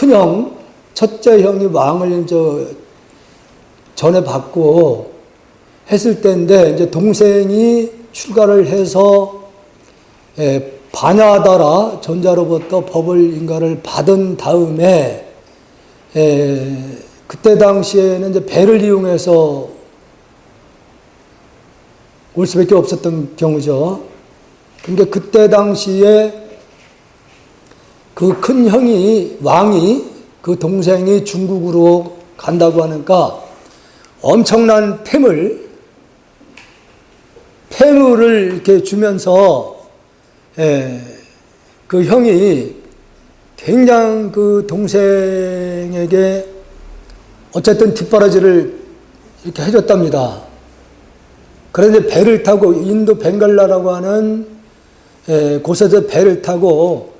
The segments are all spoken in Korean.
큰형, 첫째 형이 왕을 전에 받고 했을 때인데, 이제 동생이 출가를 해서, 반야하다라 전자로부터 법을 인가를 받은 다음에, 그때 당시에는 이제 배를 이용해서 올 수밖에 없었던 경우죠. 근데 그때 당시에 그 큰 형이, 왕이, 그 동생이 중국으로 간다고 하니까 엄청난 폐물을 이렇게 주면서, 그 형이 굉장히 그 동생에게 어쨌든 뒷바라지를 이렇게 해줬답니다. 그런데 배를 타고 인도 벵갈라라고 하는 곳에서 배를 타고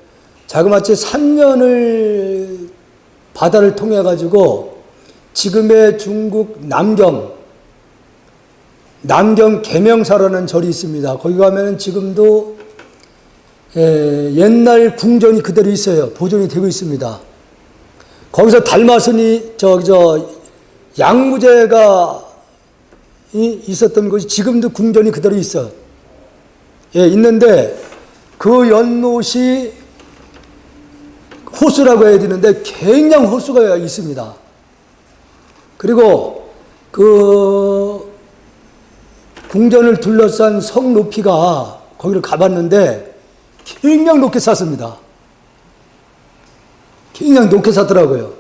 자그마치 3년을 바다를 통해 가지고 지금의 중국 남경 계명사라는 절이 있습니다. 거기 가면은 지금도 옛날 궁전이 그대로 있어요. 보존이 되고 있습니다. 거기서 달마순이 양무제가 있었던 곳이 지금도 궁전이 그대로 있어. 있는데 그 연못이 호수라고 해야 되는데 굉장히 호수가 있습니다. 그리고 그 궁전을 둘러싼 성 높이가 거기를 가봤는데 굉장히 높게 쌌습니다. 굉장히 높게 쌌더라고요.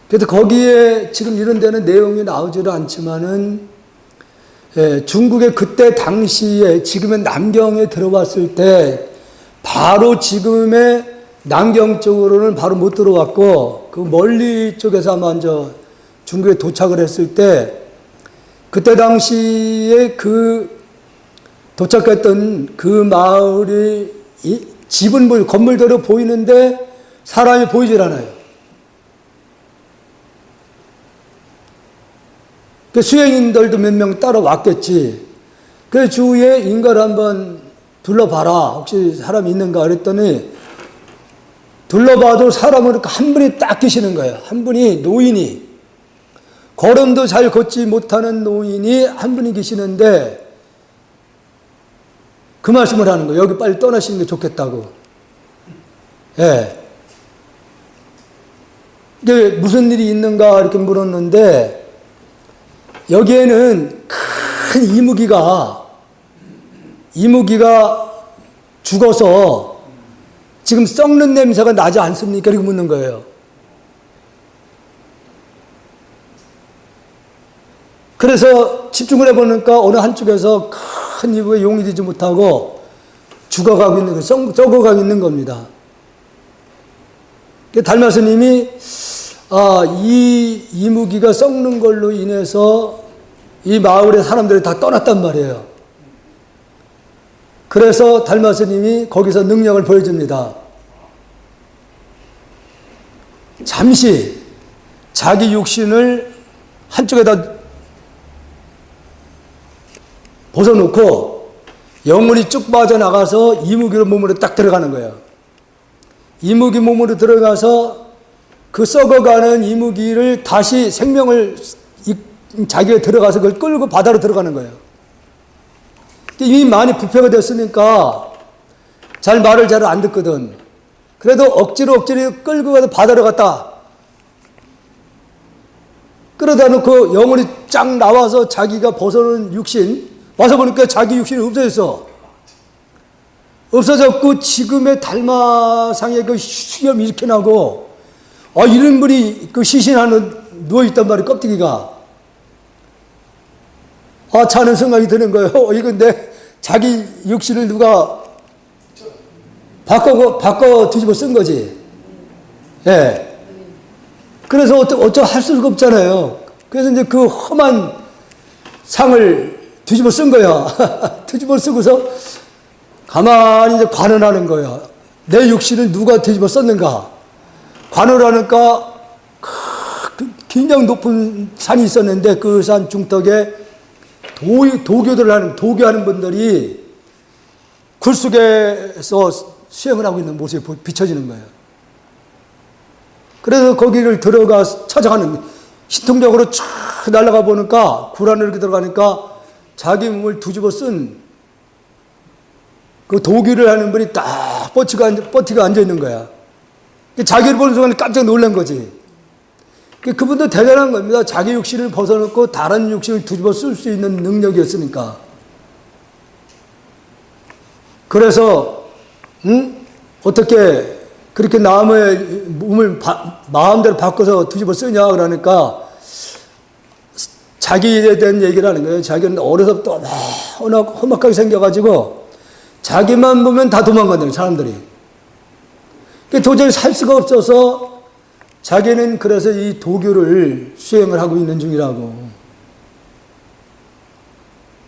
그래서 거기에 지금 이런 데는 내용이 나오지는 않지만은, 중국의 그때 당시에 지금의 남경에 들어왔을 때 바로 지금의 남경 쪽으로는 바로 못 들어왔고 그 멀리 쪽에서 아마 중국에 도착을 했을 때 그때 당시에 그 도착했던 그 마을이 집은 건물대로 보이는데 사람이 보이질 않아요. 그 수행인들도 몇 명 따라왔겠지. 그 주위에 인가를 한번 둘러봐라. 혹시 사람이 있는가 그랬더니 둘러봐도 사람은 한 분이 딱 계시는 거예요. 한 분이 노인이. 걸음도 잘 걷지 못하는 노인이 한 분이 계시는데 그 말씀을 하는 거예요. 여기 빨리 떠나시는 게 좋겠다고. 이게 무슨 일이 있는가 이렇게 물었는데 여기에는 큰 이무기가 죽어서 지금 썩는 냄새가 나지 않습니까? 이렇게 묻는 거예요. 그래서 집중을 해보니까 어느 한쪽에서 큰 이무기가 용이 되지 못하고 죽어가고 있는, 썩어가고 있는 겁니다. 달마스님이 이 이무기가 썩는 걸로 인해서 이 마을의 사람들이 다 떠났단 말이에요. 그래서 달마스님이 거기서 능력을 보여줍니다. 잠시 자기 육신을 한쪽에다 벗어놓고 영혼이 쭉 빠져나가서 이무기로 몸으로 딱 들어가는 거예요. 이무기 몸으로 들어가서 그 썩어가는 이무기를 다시 생명을 자기가 들어가서 그걸 끌고 바다로 들어가는 거예요. 이미 많이 부패가 됐으니까 말을 잘 안 듣거든. 그래도 억지로 끌고 가서 바다로 갔다. 끌어다 놓고 영혼이 쫙 나와서 자기가 벗어놓은 육신, 와서 보니까 자기 육신이 없어졌어. 없어졌고 지금의 달마상의 그 수염이 이렇게 나고 이런 분이 그 시신하는 누워있단 말이에요. 껍데기가. 자는 생각이 드는 거예요. 이건 자기 육신을 누가 바꿔 뒤집어 쓴 거지. 그래서 할 수가 없잖아요. 그래서 이제 그 험한 상을 뒤집어 쓴 거야. 뒤집어 쓰고서 가만히 이제 관원하는 거야. 내 육신을 누가 뒤집어 썼는가. 관원하니까 굉장히 높은 산이 있었는데 그 산 중턱에 도교하는 분들이 굴 속에서 수행을 하고 있는 모습이 비춰지는 거예요. 그래서 거기를 들어가 찾아가는, 신통적으로 쫙 날아가 보니까, 굴 안으로 이렇게 들어가니까 자기 몸을 뒤집어 쓴 그 도기를 하는 분이 딱 버티가 앉아 있는 거야. 자기를 보는 순간 깜짝 놀란 거지. 그분도 대단한 겁니다. 자기 육신을 벗어놓고 다른 육신을 뒤집어 쓸 수 있는 능력이었으니까. 그래서 어떻게 그렇게 남의 몸을 마음대로 바꿔서 뒤집어 쓰냐 그러니까 자기에 대한 얘기를 하는 거예요. 자기는 어려서부터 험악하게 생겨가지고 자기만 보면 다 도망간다는 사람들이. 도저히 살 수가 없어서 자기는 그래서 이 도교를 수행을 하고 있는 중이라고.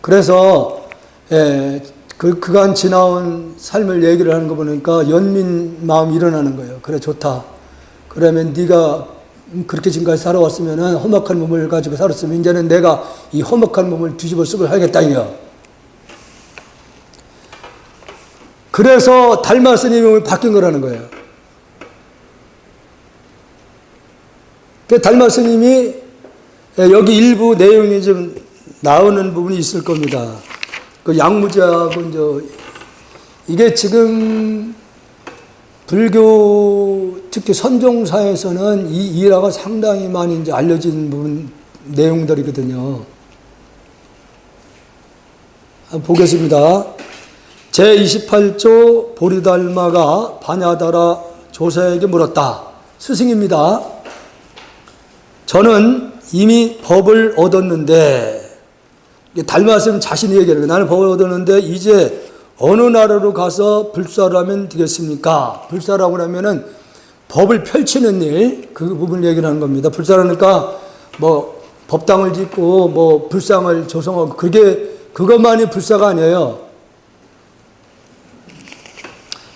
그래서 그간 지나온 삶을 얘기를 하는 거 보니까 연민 마음이 일어나는 거예요. 그래 좋다. 그러면 네가 그렇게 지금까지 살아왔으면 험악한 몸을 가지고 살았으면 이제는 내가 이 험악한 몸을 뒤집어 쓰고 하겠다 이거. 그래서 달마 스님의 몸이 바뀐 거라는 거예요. 달마 스님이 여기 일부 내용이 좀 나오는 부분이 있을 겁니다. 그 양무지하고 이게 지금 불교 특히 선종사에서는 이 일화가 상당히 많이 이제 알려진 부분 내용들이거든요. 보겠습니다. 제28조 보리달마가 바냐다라 조사에게 물었다. 스승입니다. 저는 이미 법을 얻었는데, 달마스는 자신이 얘기하는 거예요. 나는 법을 얻었는데 이제 어느 나라로 가서 불사를 하면 되겠습니까? 불사라고 하면은 법을 펼치는 일, 그 부분을 얘기를 하는 겁니다. 불사라니까 뭐 법당을 짓고 뭐 불상을 조성하고 그것만이 불사가 아니에요.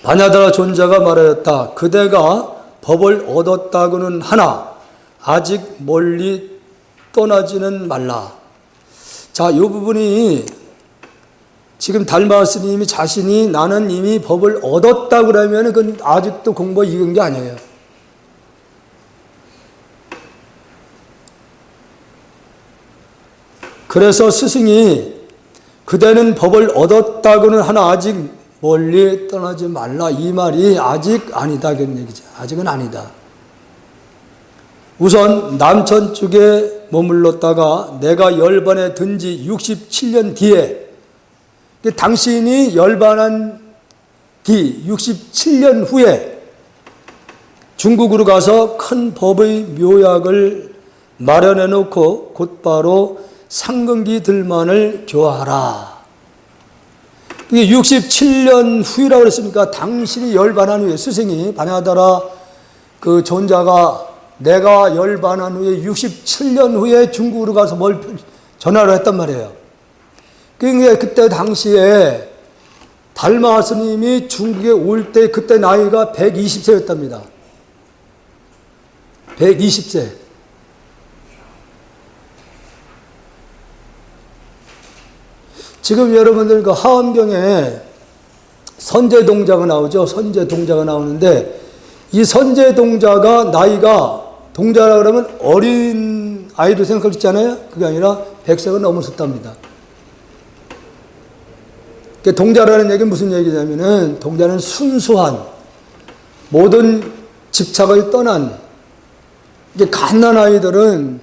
바냐다라 존자가 말하였다. 그대가 법을 얻었다고는 하나 아직 멀리 떠나지는 말라. 자, 이 부분이 지금 달마 스님이 자신이 나는 이미 법을 얻었다고 그러면 그건 아직도 공부가 익은 게 아니에요. 그래서 스승이 그대는 법을 얻었다고는 하나 아직 멀리 떠나지 말라. 이 말이 아직 아니다. 그런 얘기죠. 아직은 아니다. 우선 남천 쪽에 머물렀다가 내가 열반에 든 지 67년 뒤에 당신이 열반한 뒤 67년 후에 중국으로 가서 큰 법의 묘약을 마련해 놓고 곧바로 상근기 들만을 교화하라. 이게 67년 후이라고 그랬으니까 당신이 열반한 후에 스승이 바냐다라 그 존자가 내가 열반한 후에 67년 후에 중국으로 가서 뭘 전화를 했단 말이에요. 그러니까 그때 당시에 달마 스님이 중국에 올 때 그때 나이가 120세였답니다. 120세. 지금 여러분들 그 하엄경에 선제동자가 나오죠. 선제동자가 나오는데 이 선제동자가 나이가 동자라 그러면 어린 아이로 생각할 수 있잖아요. 그게 아니라 100세가 넘었었답니다. 동자라는 얘기는 무슨 얘기냐면은 동자는 순수한 모든 집착을 떠난 이게 갓난 아이들은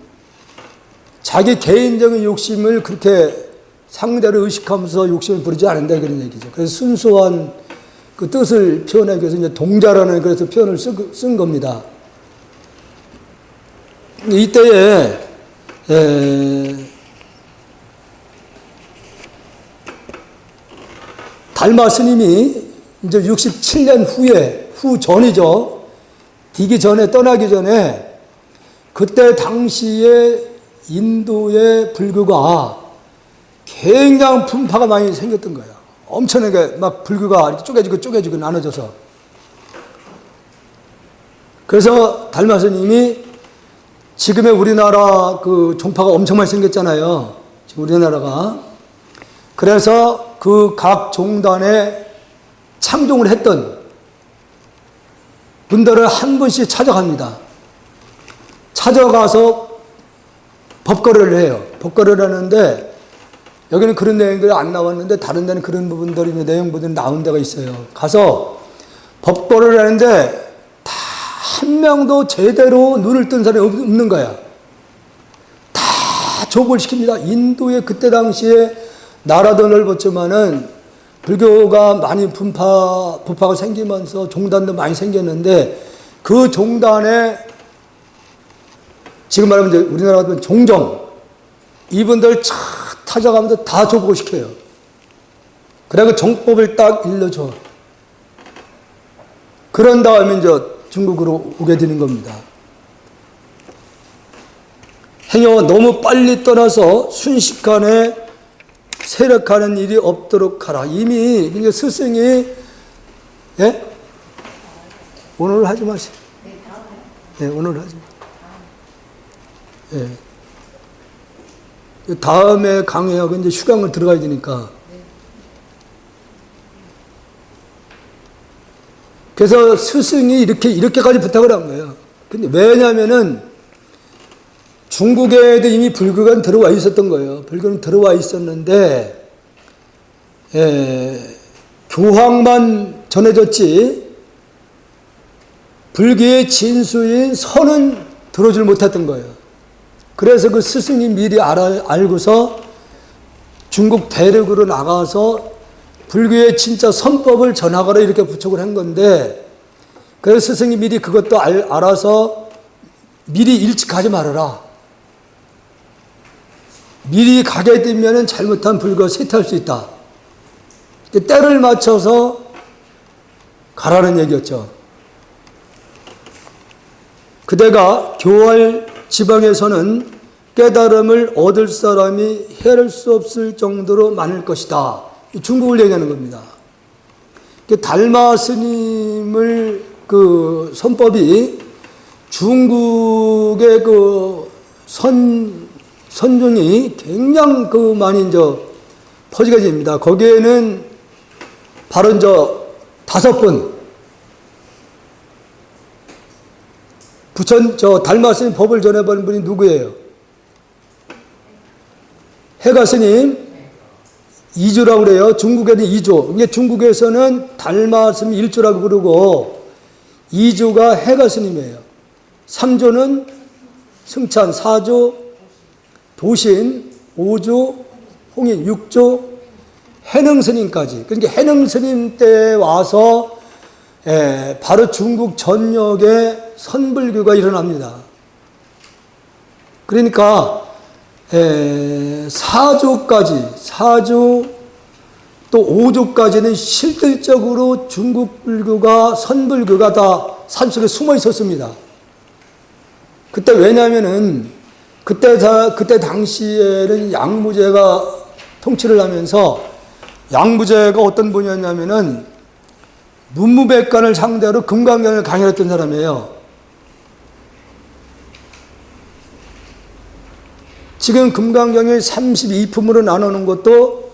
자기 개인적인 욕심을 그렇게 상대를 의식하면서 욕심을 부리지 않는다 그런 얘기죠. 그래서 순수한 그 뜻을 표현하기 위해서 이제 동자라는 그래서 표현을 쓴 겁니다. 이때에 달마 스님이 이제 67년 후 전이죠. 디기 전에 떠나기 전에 그때 당시에 인도의 불교가 굉장히 분파가 많이 생겼던 거예요. 엄청나게 막 불교가 이렇게 쪼개지고 나눠져서. 그래서 달마 스님이 지금의 우리나라 그 종파가 엄청 많이 생겼잖아요. 지금 우리나라가. 그래서 그 각 종단에 창종을 했던 분들을 한 분씩 찾아갑니다. 찾아가서 법거래를 해요. 법거래를 하는데 여기는 그런 내용들이 안 나왔는데 다른 데는 그런 부분들이 내용들이 나온 데가 있어요. 가서 법거래를 하는데 다 한 명도 제대로 눈을 뜬 사람이 없는 거야. 다 조업을 시킵니다. 인도에 그때 당시에 나라도 넓었지만은 불교가 많이 부파가 생기면서 종단도 많이 생겼는데 그 종단에 지금 말하면 이제 우리나라 같은 종정 이분들 차 찾아가면서 다 조복을 시켜요. 그래서 정법을 딱 일러줘. 그런 다음에 이제 중국으로 오게 되는 겁니다. 행여 너무 빨리 떠나서 순식간에 세력하는 일이 없도록 하라. 이미 이제 스승이 예? 오늘 하지 마세요. 예, 오늘 하지 마. 예. 다음에 강의하고 이제 휴강을 들어가야 되니까. 그래서 스승이 이렇게까지 부탁을 한 거예요. 근데 왜냐면은 중국에도 이미 불교가 들어와 있었던 거예요. 불교는 들어와 있었는데, 교황만 전해졌지, 불교의 진수인 선은 들어줄 못했던 거예요. 그래서 그 스승이 미리 알고서 중국 대륙으로 나가서 불교의 진짜 선법을 전하거라 이렇게 부축을 한 건데, 그래서 스승이 미리 그것도 알아서 미리 일찍 가지 말아라. 미리 가게 되면 잘못한 불교가 쇠퇴할 수 있다. 때를 맞춰서 가라는 얘기였죠. 그대가 교활 지방에서는 깨달음을 얻을 사람이 헤아릴 수 없을 정도로 많을 것이다. 중국을 얘기하는 겁니다. 달마 스님을 그 선법이 중국의 그 선종이 굉장히 그 많이 이제 퍼지게 됩니다. 거기에는 바로 이제 5분 달마 스님 법을 전해버린 분이 누구예요? 해가 스님 2조라고 그래요. 중국에는 2조. 이게 중국에서는 달마 스님 1조라고 부르고 2조가 해가 스님이에요. 3조는 승찬, 4조 도신, 5조 홍인, 6조 해능 스님까지. 그러니까 해능 스님 때 와서 바로 중국 전역에 선불교가 일어납니다. 그러니까 4조까지, 4조 또 5조까지는 실질적으로 중국 불교가, 선불교가 다 산속에 숨어 있었습니다. 그때 왜냐면은, 그때 당시에는 양무제가 통치를 하면서, 양무제가 어떤 분이었냐면은, 문무백관을 상대로 금강경을 강연했던 사람이에요. 지금 금강경을 32품으로 나누는 것도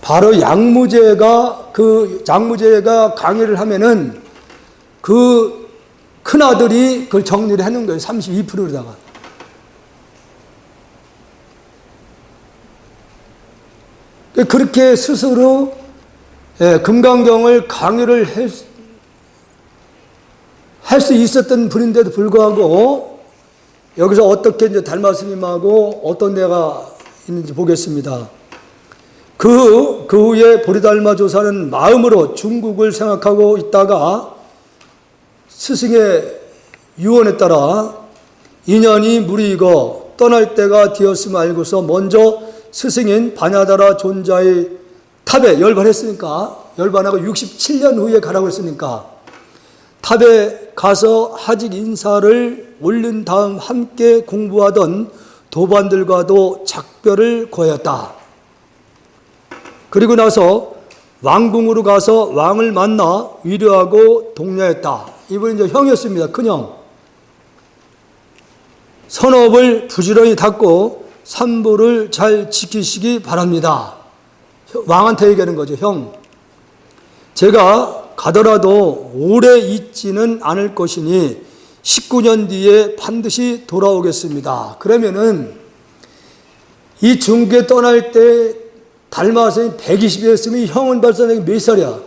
바로 양무제가 강의를 하면은 그 큰아들이 그걸 정리를 해놓은 거예요. 32%로다가. 그렇게 스스로 금강경을 강의를 할 수 있었던 분인데도 불구하고 여기서 어떻게 이제 달마 스님하고 어떤 데가 있는지 보겠습니다. 그 후에 보리달마 조사는 마음으로 중국을 생각하고 있다가 스승의 유언에 따라 인연이 무리이고 떠날 때가 되었음을 알고서 먼저 스승인 바냐다라 존자의 탑에 열반하고 67년 후에 가라고 했으니까 탑에 가서 하직 인사를 올린 다음 함께 공부하던 도반들과도 작별을 고하였다. 그리고 나서 왕궁으로 가서 왕을 만나 위로하고 독려했다. 이분이 이제 형이었습니다. 큰형. 선업을 부지런히 닦고 산보를 잘 지키시기 바랍니다. 왕한테 얘기하는 거죠. 형. 제가 가더라도 오래 있지는 않을 것이니 19년 뒤에 반드시 돌아오겠습니다. 그러면은 이 중국에 떠날 때 달마선이 120이었으면 형은 벌써 몇 살이야?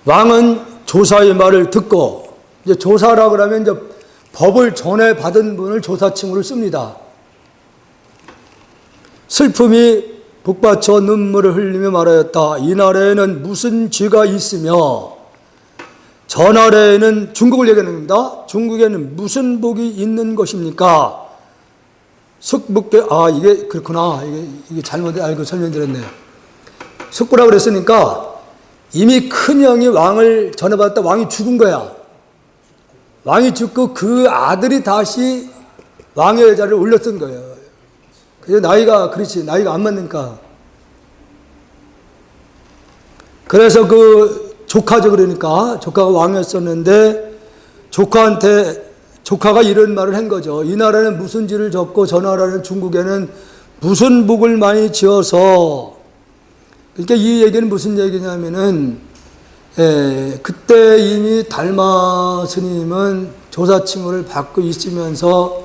왕은 조사의 말을 듣고, 이제 조사라고 하면 이제 법을 전해 받은 분을 조사칭으로 씁니다. 슬픔이 북받쳐 눈물을 흘리며 말하였다. 이 나라에는 무슨 죄가 있으며, 저 나라에는 중국을 얘기하는 겁니다. 중국에는 무슨 복이 있는 것입니까? 숙북계, 이게 그렇구나. 이게 잘못 알고 설명드렸네. 숙부라고 그랬으니까 이미 큰형이 왕을 전해받았다. 왕이 죽은 거야. 왕이 죽고 그 아들이 다시 왕의 자리를 올렸던 거예요. 그래서 나이가 안 맞으니까. 그래서 그 조카죠. 그러니까 조카가 왕이었었는데 조카가 이런 말을 한 거죠. 이 나라는 무슨 죄를 졌고 저 나라는 중국에는 무슨 복을 많이 지어서. 그러니까 이 얘기는 무슨 얘기냐면은 그때 이미 달마 스님은 조사칭을 받고 있으면서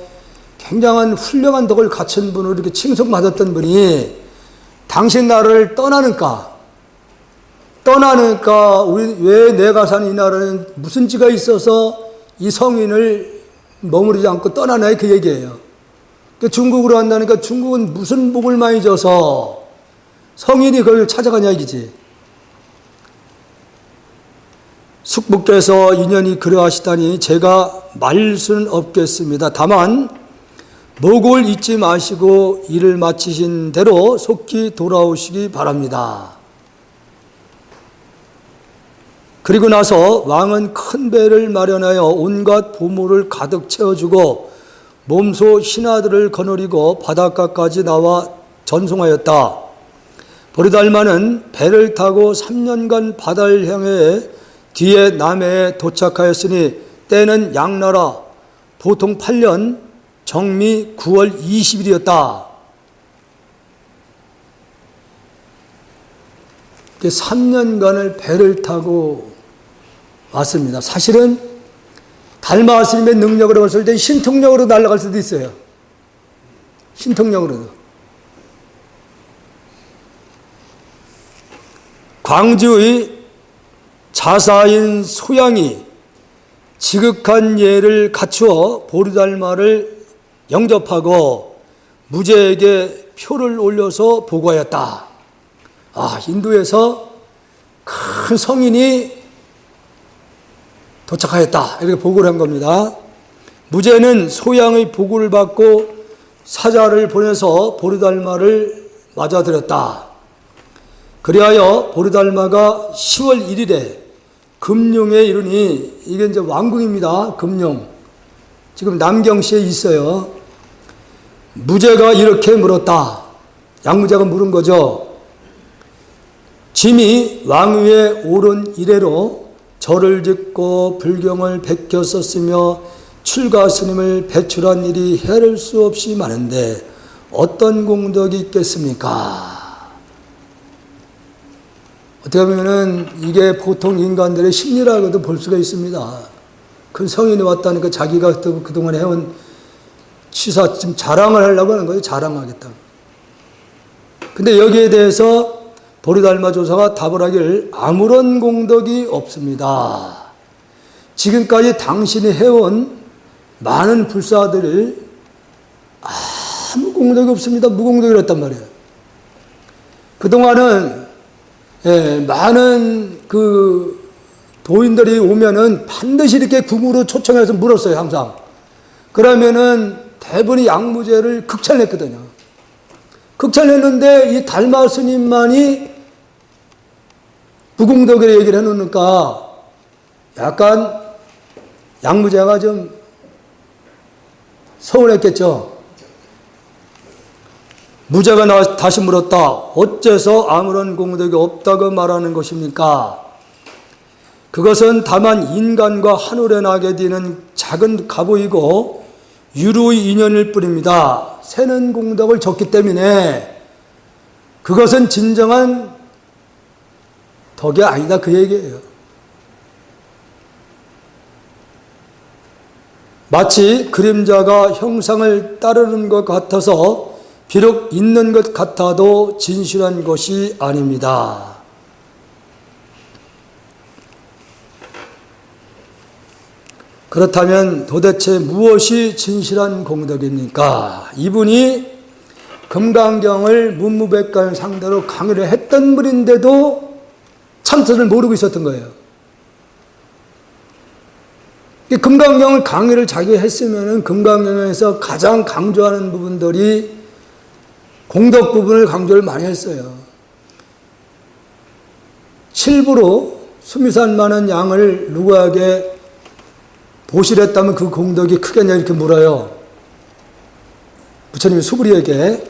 굉장한 훌륭한 덕을 갖춘 분으로 이렇게 칭송받았던 분이 당신 나라를 떠나니까 왜 내가 사는 이 나라는 무슨 죄가 있어서 이 성인을 머무르지 않고 떠나냐 그 얘기예요. 그러니까 중국으로 한다니까 중국은 무슨 복을 많이 져서 성인이 그걸 찾아가냐 이기지. 숙부께서 인연이 그러하시다니 제가 말릴 수는 없겠습니다. 다만 목을 잊지 마시고 일을 마치신 대로 속히 돌아오시기 바랍니다. 그리고 나서 왕은 큰 배를 마련하여 온갖 보물을 가득 채워주고 몸소 신하들을 거느리고 바닷가까지 나와 전송하였다. 보리달마는 배를 타고 3년간 바다를 향해 뒤에 남해에 도착하였으니 때는 양나라 보통 8년 정미 9월 20일이었다. 3년간을 배를 타고 왔습니다. 사실은 달마 스님의 능력으로 봤을 때 신통력으로 날아갈 수도 있어요. 신통력으로도. 광주의 자사인 소양이 지극한 예를 갖추어 보리달마를 영접하고 무제에게 표를 올려서 보고하였다. 인도에서 큰 성인이 도착하였다. 이렇게 보고를 한 겁니다. 무제는 소양의 보고를 받고 사자를 보내서 보리달마를 맞아들였다. 그리하여 보리달마가 10월 1일에 금룡에 이르니, 이게 이제 왕궁입니다. 금룡. 지금 남경시에 있어요. 무제가 이렇게 물었다. 양무제가 물은 거죠. 짐이 왕위에 오른 이래로 절을 짓고 불경을 베꼈었으며 출가 스님을 배출한 일이 헤아릴 수 없이 많은데 어떤 공덕이 있겠습니까? 어떻게 보면은 이게 보통 인간들의 심리라고도 볼 수가 있습니다. 큰 성인이 왔다니까 자기가 그동안 해온 취사 좀 자랑을 하려고 하는 거예요. 자랑하겠다. 근데 여기에 대해서 보리달마 조사가 답을 하기를 아무런 공덕이 없습니다. 지금까지 당신이 해온 많은 불사들을 아무 공덕이 없습니다. 무공덕이랬단 말이에요. 그동안은 많은 그 도인들이 오면은 반드시 이렇게 궁으로 초청해서 물었어요, 항상. 그러면은 대부분이 양무제를 극찬했거든요. 극찬했는데 이 달마 스님만이 무공덕이라 얘기를 해놓으니까 약간 양무제가 좀 서운했겠죠. 무제가 다시 물었다. 어째서 아무런 공덕이 없다고 말하는 것입니까? 그것은 다만 인간과 하늘에 나게 되는 작은 가보이고 유루의 인연일 뿐입니다. 세는 공덕을 줬기 때문에 그것은 진정한 덕이 아니다, 그 얘기예요. 마치 그림자가 형상을 따르는 것 같아서 비록 있는 것 같아도 진실한 것이 아닙니다. 그렇다면 도대체 무엇이 진실한 공덕입니까? 이분이 금강경을 문무백관 상대로 강의를 했던 분인데도 참선을 모르고 있었던 거예요. 금강경을 강의를 자기가 했으면은 금강경에서 가장 강조하는 부분들이 공덕 부분을 강조를 많이 했어요. 7부로 수미산 많은 양을 누구에게 보실했다면 그 공덕이 크겠냐 이렇게 물어요. 부처님이 수부리에게.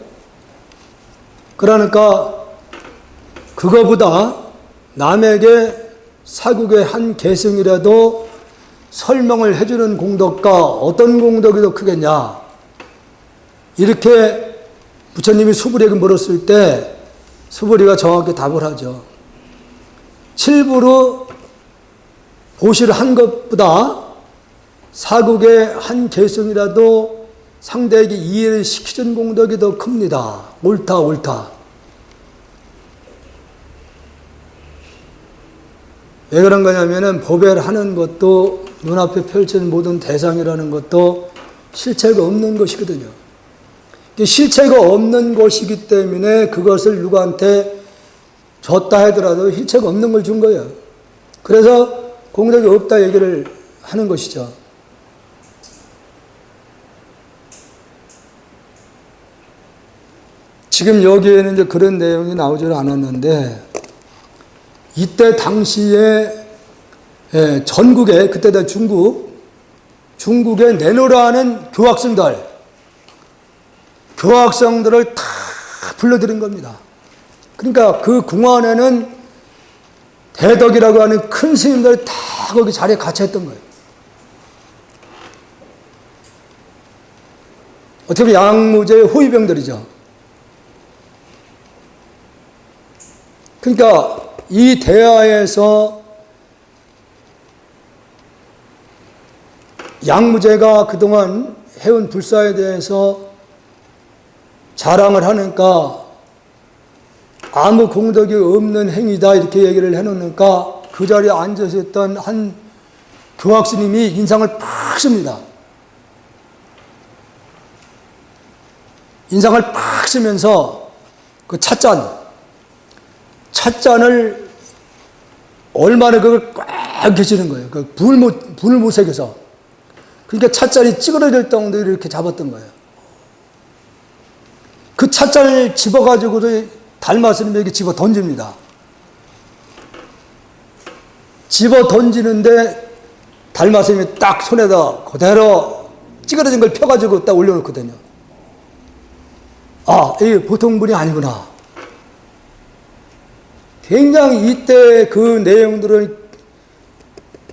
그러니까 그거보다 남에게 사국의 한 개성이라도 설명을 해주는 공덕과 어떤 공덕이 더 크겠냐 이렇게 부처님이 수부리에게 물었을 때 수부리가 정확히 답을 하죠. 7부로 보시를 한 것보다 사국의 한 개성이라도 상대에게 이해를 시키는 공덕이 더 큽니다. 옳다, 옳다. 왜 그런 거냐면은 법회를 하는 것도 눈앞에 펼쳐진 모든 대상이라는 것도 실체가 없는 것이거든요. 실체가 없는 것이기 때문에 그것을 누구한테 줬다 하더라도 실체가 없는 걸 준 거예요. 그래서 공덕이 없다 얘기를 하는 것이죠. 지금 여기에는 이제 그런 내용이 나오질 않았는데, 이때 당시에 전국에, 그때 다 중국에 내놓으라 하는 교학생들을 다 불러들인 겁니다. 그러니까 그 궁안에는 대덕이라고 하는 큰 스님들이 다 거기 자리에 갇혀있던 거예요. 어떻게 보면 양무제의 호위병들이죠. 그러니까 이 대하에서 양무제가 그동안 해온 불사에 대해서 자랑을 하니까 아무 공덕이 없는 행위다 이렇게 얘기를 해놓으니까 그 자리에 앉아서 있던 한 교학스님이 인상을 팍 씁니다. 인상을 팍 쓰면서 그 찻잔을 얼마나 그걸 꽉 계시는 거예요. 그 불을 못 새겨서. 그러니까 찻잔이 찌그러질 정도로 이렇게 잡았던 거예요. 그 찻잔을 집어가지고도 달마스님에게 집어 던집니다. 집어 던지는데 달마스님이 딱 손에다 그대로 찌그러진 걸 펴가지고 딱 올려놓거든요. 아, 이게 보통 분이 아니구나. 굉장히 이때 그 내용들을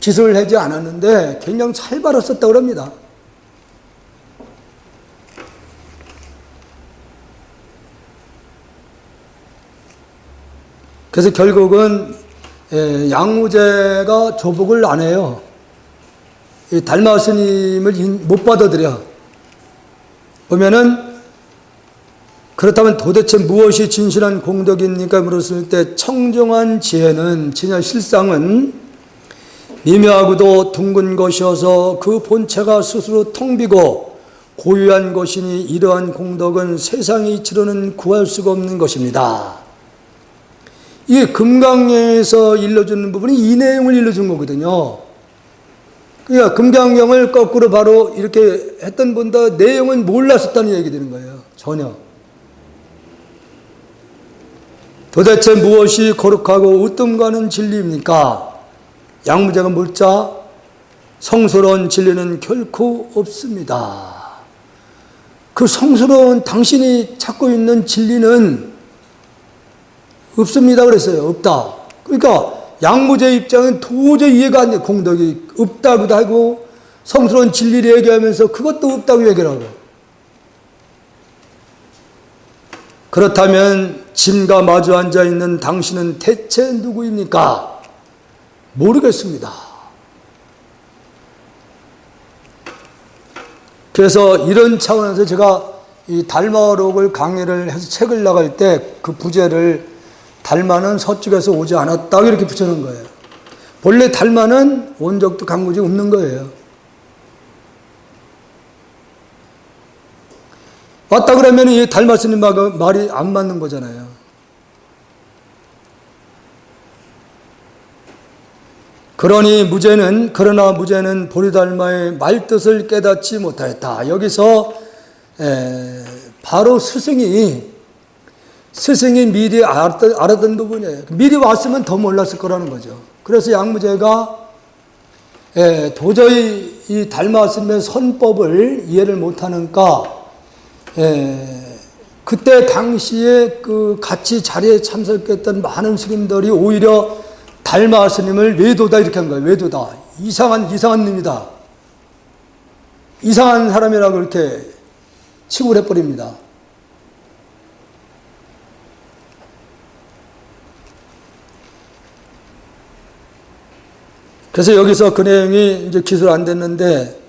기술을 하지 않았는데 굉장히 살바로 썼다고 합니다. 그래서 결국은 양무제가 조복을 안 해요. 달마 스님을 못 받아들여. 보면은 그렇다면 도대체 무엇이 진실한 공덕입니까? 물었을 때 청정한 지혜는 진짜 실상은 미묘하고도 둥근 것이어서 그 본체가 스스로 텅 비고 고유한 것이니 이러한 공덕은 세상이 이치로는 구할 수가 없는 것입니다. 이게 금강경에서 일러주는 부분이 이 내용을 일러준 거거든요. 그러니까 금강경을 거꾸로 바로 이렇게 했던 분도 내용은 몰랐었다는 얘기 되는 거예요. 전혀. 도대체 무엇이 거룩하고 으뜸 가는 진리입니까? 양무제가 묻자 성스러운 진리는 결코 없습니다. 그 성스러운 당신이 찾고 있는 진리는 없습니다 그랬어요. 없다. 그러니까 양무제 입장은 도저히 이해가 안 돼. 공덕이 없다고도 하고 성스러운 진리를 얘기하면서 그것도 없다고 얘기를 하고. 그렇다면 짐과 마주 앉아 있는 당신은 대체 누구입니까? 모르겠습니다. 그래서 이런 차원에서 제가 이 달마록을 강의를 해서 책을 나갈 때 그 부제를 달마는 서쪽에서 오지 않았다 이렇게 붙여놓은 거예요. 본래 달마는 원적도 강구지 없는 거예요. 왔다 그러면 이 달마 스님 말이 안 맞는 거잖아요. 그러나 무제는 보리달마의 말뜻을 깨닫지 못하였다. 여기서 바로 스승이 미리 알았던 부분이에요. 미리 왔으면 더 몰랐을 거라는 거죠. 그래서 양무제가 도저히 이 달마 스님의 선법을 이해를 못하니까 그때 당시에 그 같이 자리에 참석했던 많은 스님들이 오히려 달마 스님을 외도다 이렇게 한 거예요. 외도다. 이상한 놈이다. 이상한 사람이라고 이렇게 취급을 해버립니다. 그래서 여기서 그 내용이 이제 기술 안 됐는데,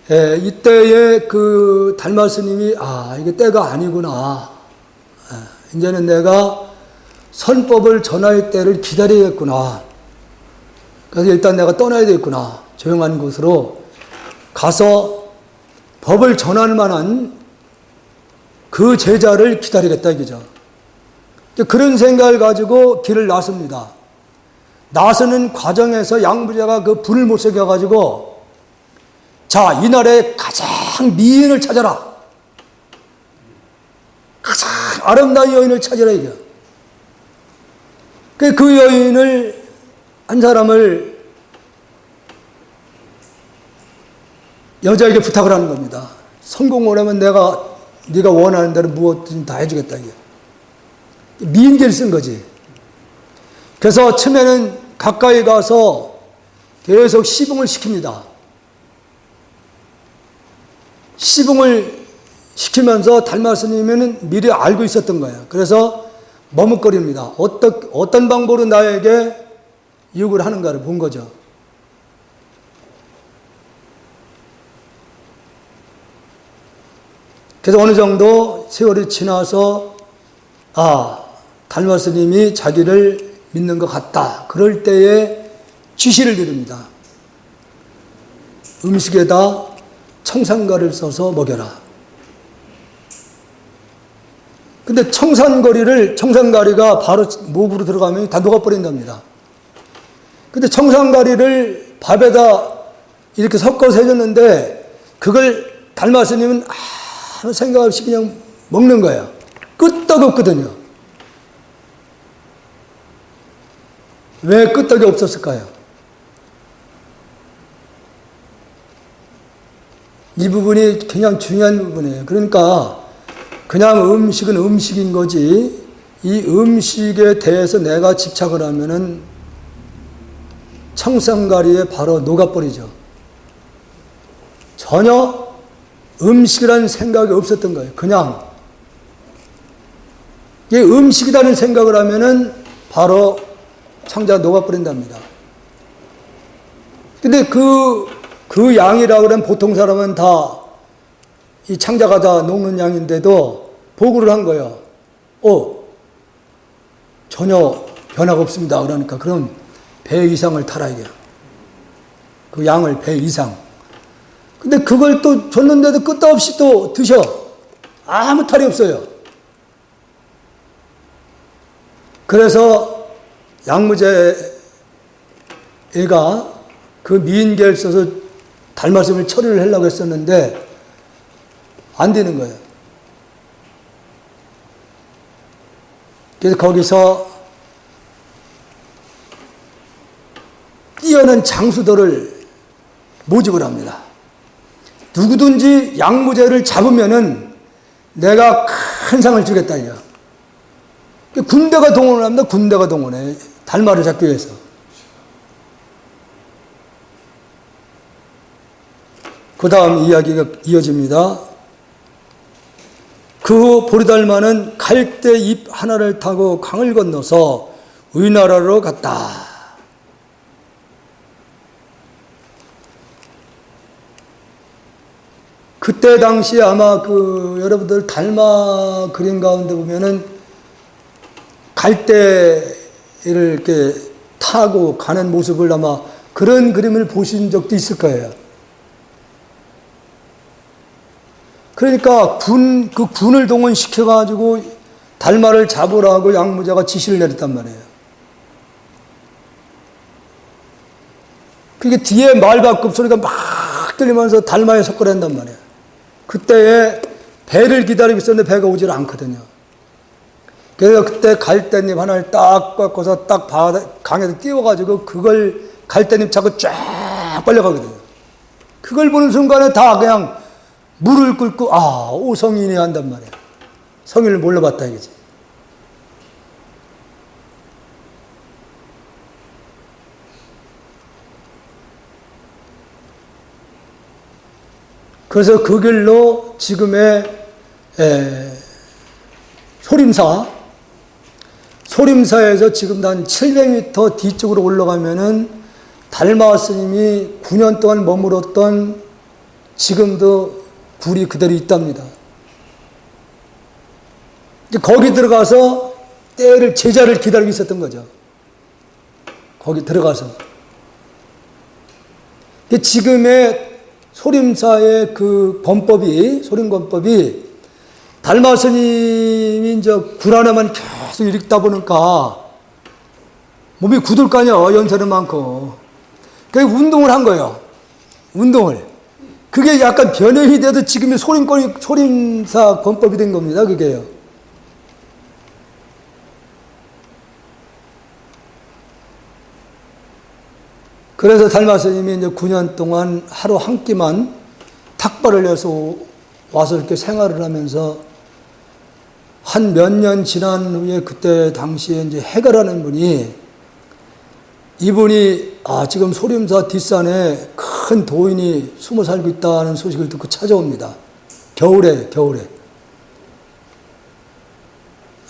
이때에 그 달마 스님이, 이게 때가 아니구나. 이제는 내가 선법을 전할 때를 기다리겠구나. 그래서 일단 내가 떠나야 되겠구나. 조용한 곳으로 가서 법을 전할 만한 그 제자를 기다리겠다 이거죠. 그런 생각을 가지고 길을 나섭니다. 나서는 과정에서 양무제가 그 불을 못 새겨가지고, 자, 이날에 가장 미인을 찾아라. 가장 아름다운 여인을 찾아라 이거. 그 여인을 한 사람을 여자에게 부탁을 하는 겁니다. 성공을 하면 네가 원하는 대로 무엇든지 다 해주겠다 이게. 미인계를 쓴 거지. 그래서 처음에는 가까이 가서 계속 시봉을 시킵니다. 시봉을 시키면서 달마 스님은 미리 알고 있었던 거예요. 그래서 머뭇거립니다. 어떤 방법으로 나에게 유혹을 하는가를 본 거죠. 그래서 어느 정도 세월이 지나서 달마 스님이 자기를 믿는 것 같다. 그럴 때에 지시를 드립니다. 음식에다 청산가리를 써서 먹여라. 근데 청산가리가 바로 목으로 들어가면 다 녹아버린답니다. 근데 청산가리를 밥에다 이렇게 섞어서 해줬는데 그걸 달마 스님은 아무 생각 없이 그냥 먹는 거예요. 끄떡없거든요. 왜 끄떡이 없었을까요? 이 부분이 굉장히 중요한 부분이에요. 그러니까 그냥 음식은 음식인 거지 이 음식에 대해서 내가 집착을 하면은 청산가리에 바로 녹아버리죠. 전혀 음식이라는 생각이 없었던 거예요. 그냥 이게 음식이라는 생각을 하면은 바로 창자가 녹아버린답니다. 근데 그 양이라고 그러면 보통 사람은 다 이 창자가 다 녹는 양인데도 보고를 한 거예요. 전혀 변화가 없습니다. 그러니까 그럼 배 이상을 타라 이게. 그 양을 배 이상. 근데 그걸 또 줬는데도 끄떡없이 또 드셔. 아무 탈이 없어요. 그래서 양무제가 그 미인계를 써서 달마스님을 처리를 하려고 했었는데 안 되는 거예요. 그래서 거기서 뛰어난 장수들을 모집을 합니다. 누구든지 양무제를 잡으면은 내가 큰 상을 주겠다 이거. 군대가 동원을 합니다. 군대가 동원해. 달마를 잡기 위해서. 그 다음 이야기가 이어집니다. 그 후 보리달마는 갈대 잎 하나를 타고 강을 건너서 위나라로 갔다. 그때 당시에 아마 여러분들 달마 그림 가운데 보면은 갈대를 이렇게 타고 가는 모습을 아마 그런 그림을 보신 적도 있을 거예요. 그러니까 그 군을 동원시켜가지고 달마를 잡으라고 양무자가 지시를 내렸단 말이에요. 그게 뒤에 말바꿈 소리가 막 들리면서 달마에 섞어낸단 말이에요. 그때에 배를 기다리고 있었는데 배가 오질 않거든요. 그래서 그때 갈대잎 하나를 딱 꺾어서 딱 강에서 띄워가지고 그걸 갈대잎 차고 쫙 빨려가거든요. 그걸 보는 순간에 다 그냥 물을 끓고 오성인이 한단 말이야. 성인을 몰라봤다 이거지. 그래서 그 길로 지금의 소림사에서 지금 한 700m 뒤쪽으로 올라가면은 달마 스님이 9년 동안 머물었던 지금도 굴이 그대로 있답니다. 거기 들어가서 제자를 기다리고 있었던 거죠. 거기 들어가서. 지금의 소림사의 그 소림권법이 달마 스님이 이제 굴 하나만 계속 읽다 보니까 몸이 굳을 거 아니야. 연세는 많고. 그래서 운동을 한 거예요. 운동을. 그게 약간 변형이 돼도 지금의 소림사 권법이 된 겁니다. 그게요. 그래서 달마 스님이 이제 9년 동안 하루 한 끼만 탁발을 해서 와서 이렇게 생활을 하면서 한 몇 년 지난 후에 그때 당시에 이제 해가라는 분이 이분이 지금 소림사 뒷산에 큰 도인이 숨어 살고 있다는 소식을 듣고 찾아옵니다. 겨울에.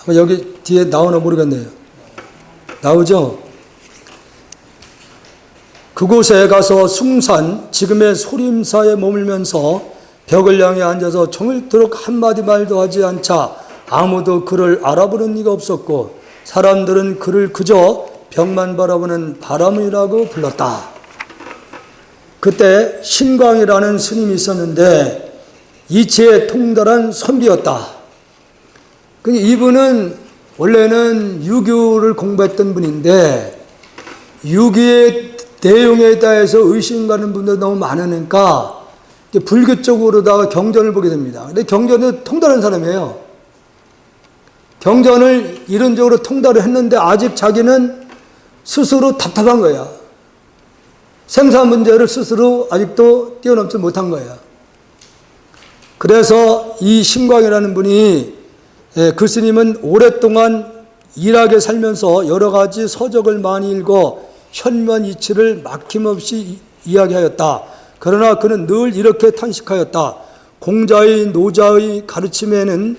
아마 여기 뒤에 나오나 모르겠네요. 나오죠? 그곳에 가서 숭산, 지금의 소림사에 머물면서 벽을 향해 앉아서 종일토록 한마디 말도 하지 않자 아무도 그를 알아보는 이가 없었고 사람들은 그를 그저 벽만 바라보는 바람이라고 불렀다. 그때 신광이라는 스님이 있었는데 이치에 통달한 선비였다. 이분은 원래는 유교를 공부했던 분인데 유교의 내용에 대해서 의심 가는 분들 너무 많으니까 불교 쪽으로다가 경전을 보게 됩니다. 근데 경전은 통달한 사람이에요. 경전을 이론적으로 통달을 했는데 아직 자기는 스스로 답답한 거야. 생사 문제를 스스로 아직도 뛰어넘지 못한 거야. 그래서 이 신광이라는 분이 그 스님은 오랫동안 일하게 살면서 여러 가지 서적을 많이 읽어 현면이치를 막힘없이 이야기하였다. 그러나 그는 늘 이렇게 탄식하였다. 공자의 노자의 가르침에는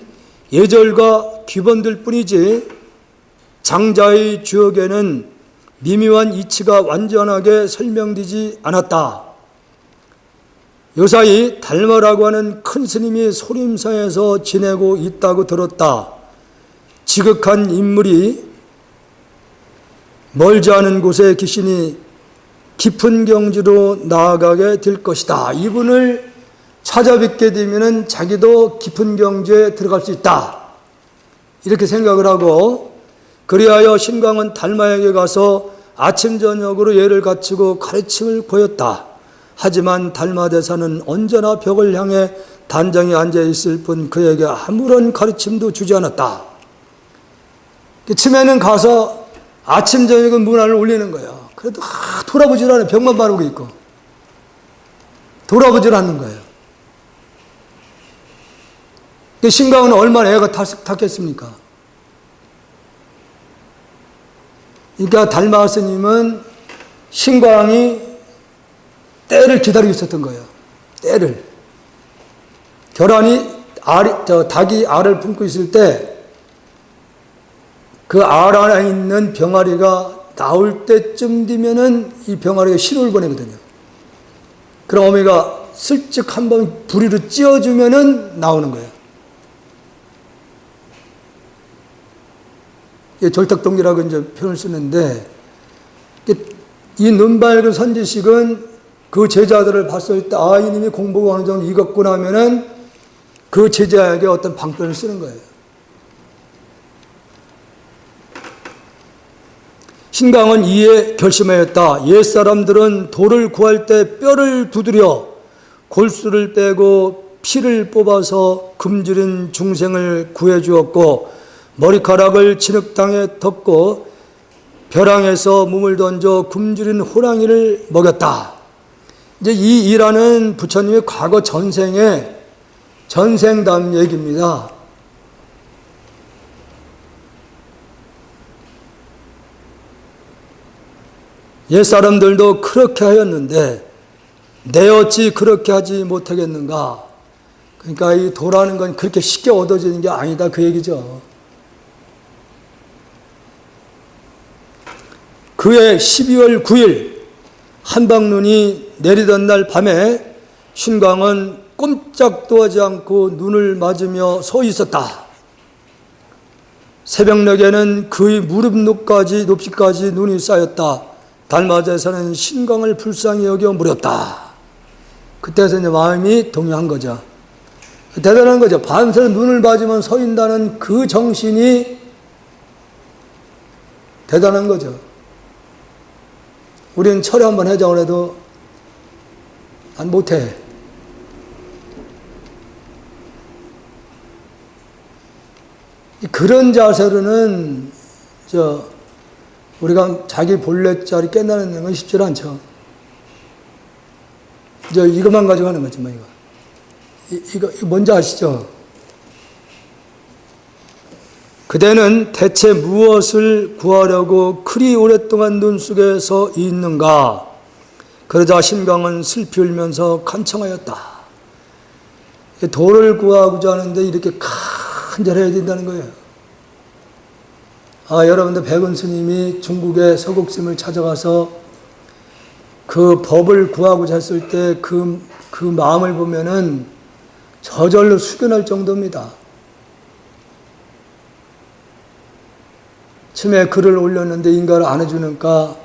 예절과 기본들 뿐이지 장자의 주역에는 미묘한 이치가 완전하게 설명되지 않았다. 요사이 달마라고 하는 큰 스님이 소림사에서 지내고 있다고 들었다. 지극한 인물이 멀지 않은 곳에 계시니 깊은 경지로 나아가게 될 것이다. 이분을 찾아뵙게 되면 자기도 깊은 경지에 들어갈 수 있다. 이렇게 생각을 하고 그리하여 신광은 달마에게 가서 아침 저녁으로 예를 갖추고 가르침을 보였다. 하지만 달마대사는 언제나 벽을 향해 단장에 앉아있을 뿐 그에게 아무런 가르침도 주지 않았다. 처음에는 가서 아침 저녁은 문안을 올리는 거예요. 그래도 돌아보질 않아요. 벽만 바르고 있고 돌아보질 않는 거예요. 신광은 얼마나 애가 탔겠습니까? 그러니까 달마 스님은 신광이 때를 기다리고 있었던 거예요. 때를. 결혼이 닭이 알을 품고 있을 때 그 알 안에 있는 병아리가 나올 때쯤 되면은 이 병아리가 신호를 보내거든요. 그럼 어미가 슬쩍 한번 부리로 찧어주면은 나오는 거예요. 절탁동기라고 이제 표현을 쓰는데, 이 눈밝은 선지식은 그 제자들을 봤을 때, 아, 이님이 공부가 어느 정도 익었구나 하면은 그 제자에게 어떤 방편을 쓰는 거예요. 신강은 이에 결심하였다. 옛사람들은 돌을 구할 때 뼈를 두드려 골수를 빼고 피를 뽑아서 굶주린 중생을 구해주었고, 머리카락을 진흙탕에 덮고 벼랑에서 몸을 던져 굶주린 호랑이를 먹였다. 이제 이 일화는 부처님의 과거 전생의 전생담 얘기입니다. 옛사람들도 그렇게 하였는데 내 어찌 그렇게 하지 못하겠는가. 그러니까 이 도라는 건 그렇게 쉽게 얻어지는 게 아니다, 그 얘기죠. 그해 12월 9일 한방눈이 내리던 날 밤에 신광은 꼼짝도 하지 않고 눈을 맞으며 서 있었다. 새벽녘에는 그의 무릎 높이까지 눈이 쌓였다. 달마자에서는 신광을 불쌍히 여겨 물었다. 그때서 이제 마음이 동요한 거죠. 대단한 거죠. 밤새 눈을 맞으면 서 있다는 그 정신이 대단한 거죠. 우리는 철회 한번 하자고 해도 안 못해. 그런 자세로는 우리가 자기 본래 자리 깨달는 건 쉽지 않죠. 이것만 가지고 하는 거지 뭐 이거 뭔지 아시죠? 그대는 대체 무엇을 구하려고 그리 오랫동안 눈 속에서 있는가? 그러자 신광은 슬피 울면서 간청하였다. 도를 구하고자 하는데 이렇게 간절해야 된다는 거예요. 여러분들 백은 스님이 중국의 서곡스님을 찾아가서 그 법을 구하고자 했을 때 그 마음을 보면은 저절로 숙연할 정도입니다. 처음에 글을 올렸는데 인가를 안 해주니까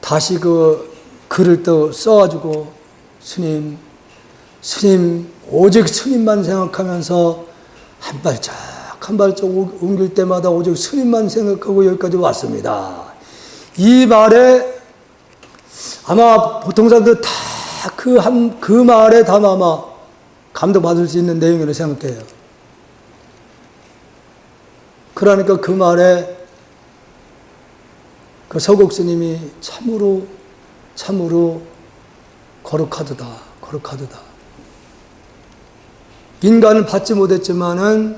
다시 그 글을 또 써가지고 스님 오직 스님만 생각하면서 한 발짝 옮길 때마다 오직 스님만 생각하고 여기까지 왔습니다. 이 말에 아마 보통 사람들 다 그 말에 다 아마 감동받을 수 있는 내용이라고 생각해요. 그러니까 그 말에 그 서곡 스님이 참으로 거룩하도다. 인간은 받지 못했지만은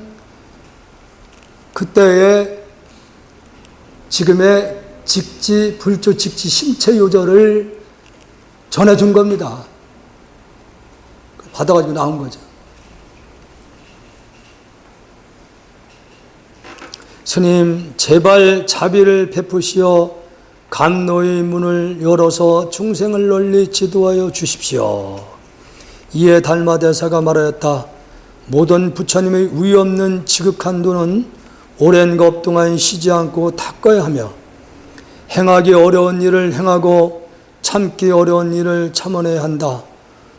그때의 지금의 불조 직지 심체 요절을 전해준 겁니다. 받아가지고 나온 거죠. 스님, 제발 자비를 베푸시어 감노의 문을 열어서 중생을 널리 지도하여 주십시오. 이에 달마대사가 말하였다. 모든 부처님의 의 없는 지극한 눈은 오랜 것 동안 쉬지 않고 닦아야 하며 행하기 어려운 일을 행하고 참기 어려운 일을 참아내야 한다.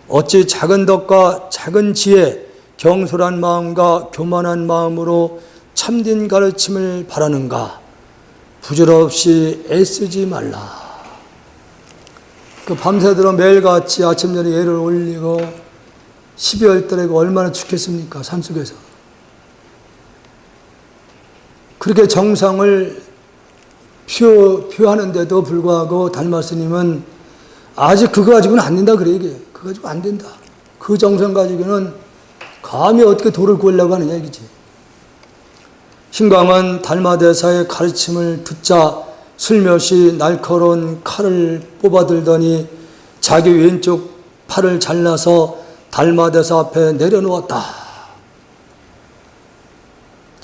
어찌 작은 덕과 작은 지혜, 경솔한 마음과 교만한 마음으로 참된 가르침을 바라는가? 부질없이 애쓰지 말라. 밤새도록 매일같이 아침 전에 예를 올리고 12월 달에 얼마나 춥겠습니까? 산속에서. 그렇게 정성을 표하는데도 불구하고 달마 스님은 아직 그거 가지고는 안 된다 그래 이게. 그거 가지고 안 된다. 그 정성 가지고는 감히 어떻게 도를 구하려고 하느냐 이거지. 신광은 달마대사의 가르침을 듣자 슬며시 날카로운 칼을 뽑아들더니 자기 왼쪽 팔을 잘라서 달마대사 앞에 내려놓았다.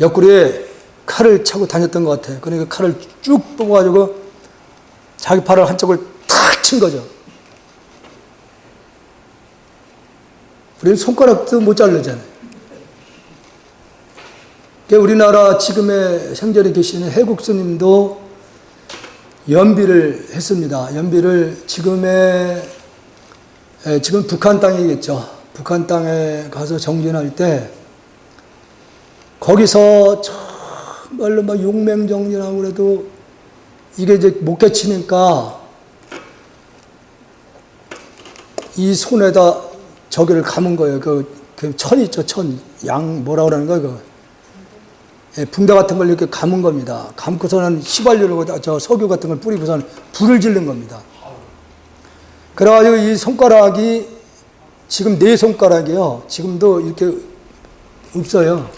옆구리에 칼을 차고 다녔던 것 같아요. 그러니까 칼을 쭉 뽑아가지고 자기 팔을 한쪽을 탁 친 거죠. 우리는 손가락도 못 자르잖아요. 우리나라 지금의 생전에 계시는 해국스님도 연비를 했습니다. 연비를 지금 북한 땅이겠죠. 북한 땅에 가서 정진할 때 거기서 정말로 막 용맹정진하고 그래도 이게 이제 못 깨치니까 이 손에다 저기를 감은 거예요. 그 천 있죠, 천. 뭐라 그러는 거예요, 붕대 같은 걸 이렇게 감은 겁니다. 감고서는 휘발유를, 석유 같은 걸 뿌리고서는 불을 지른 겁니다. 그래가지고 이 손가락이, 지금 네 손가락이요. 지금도 이렇게 없어요.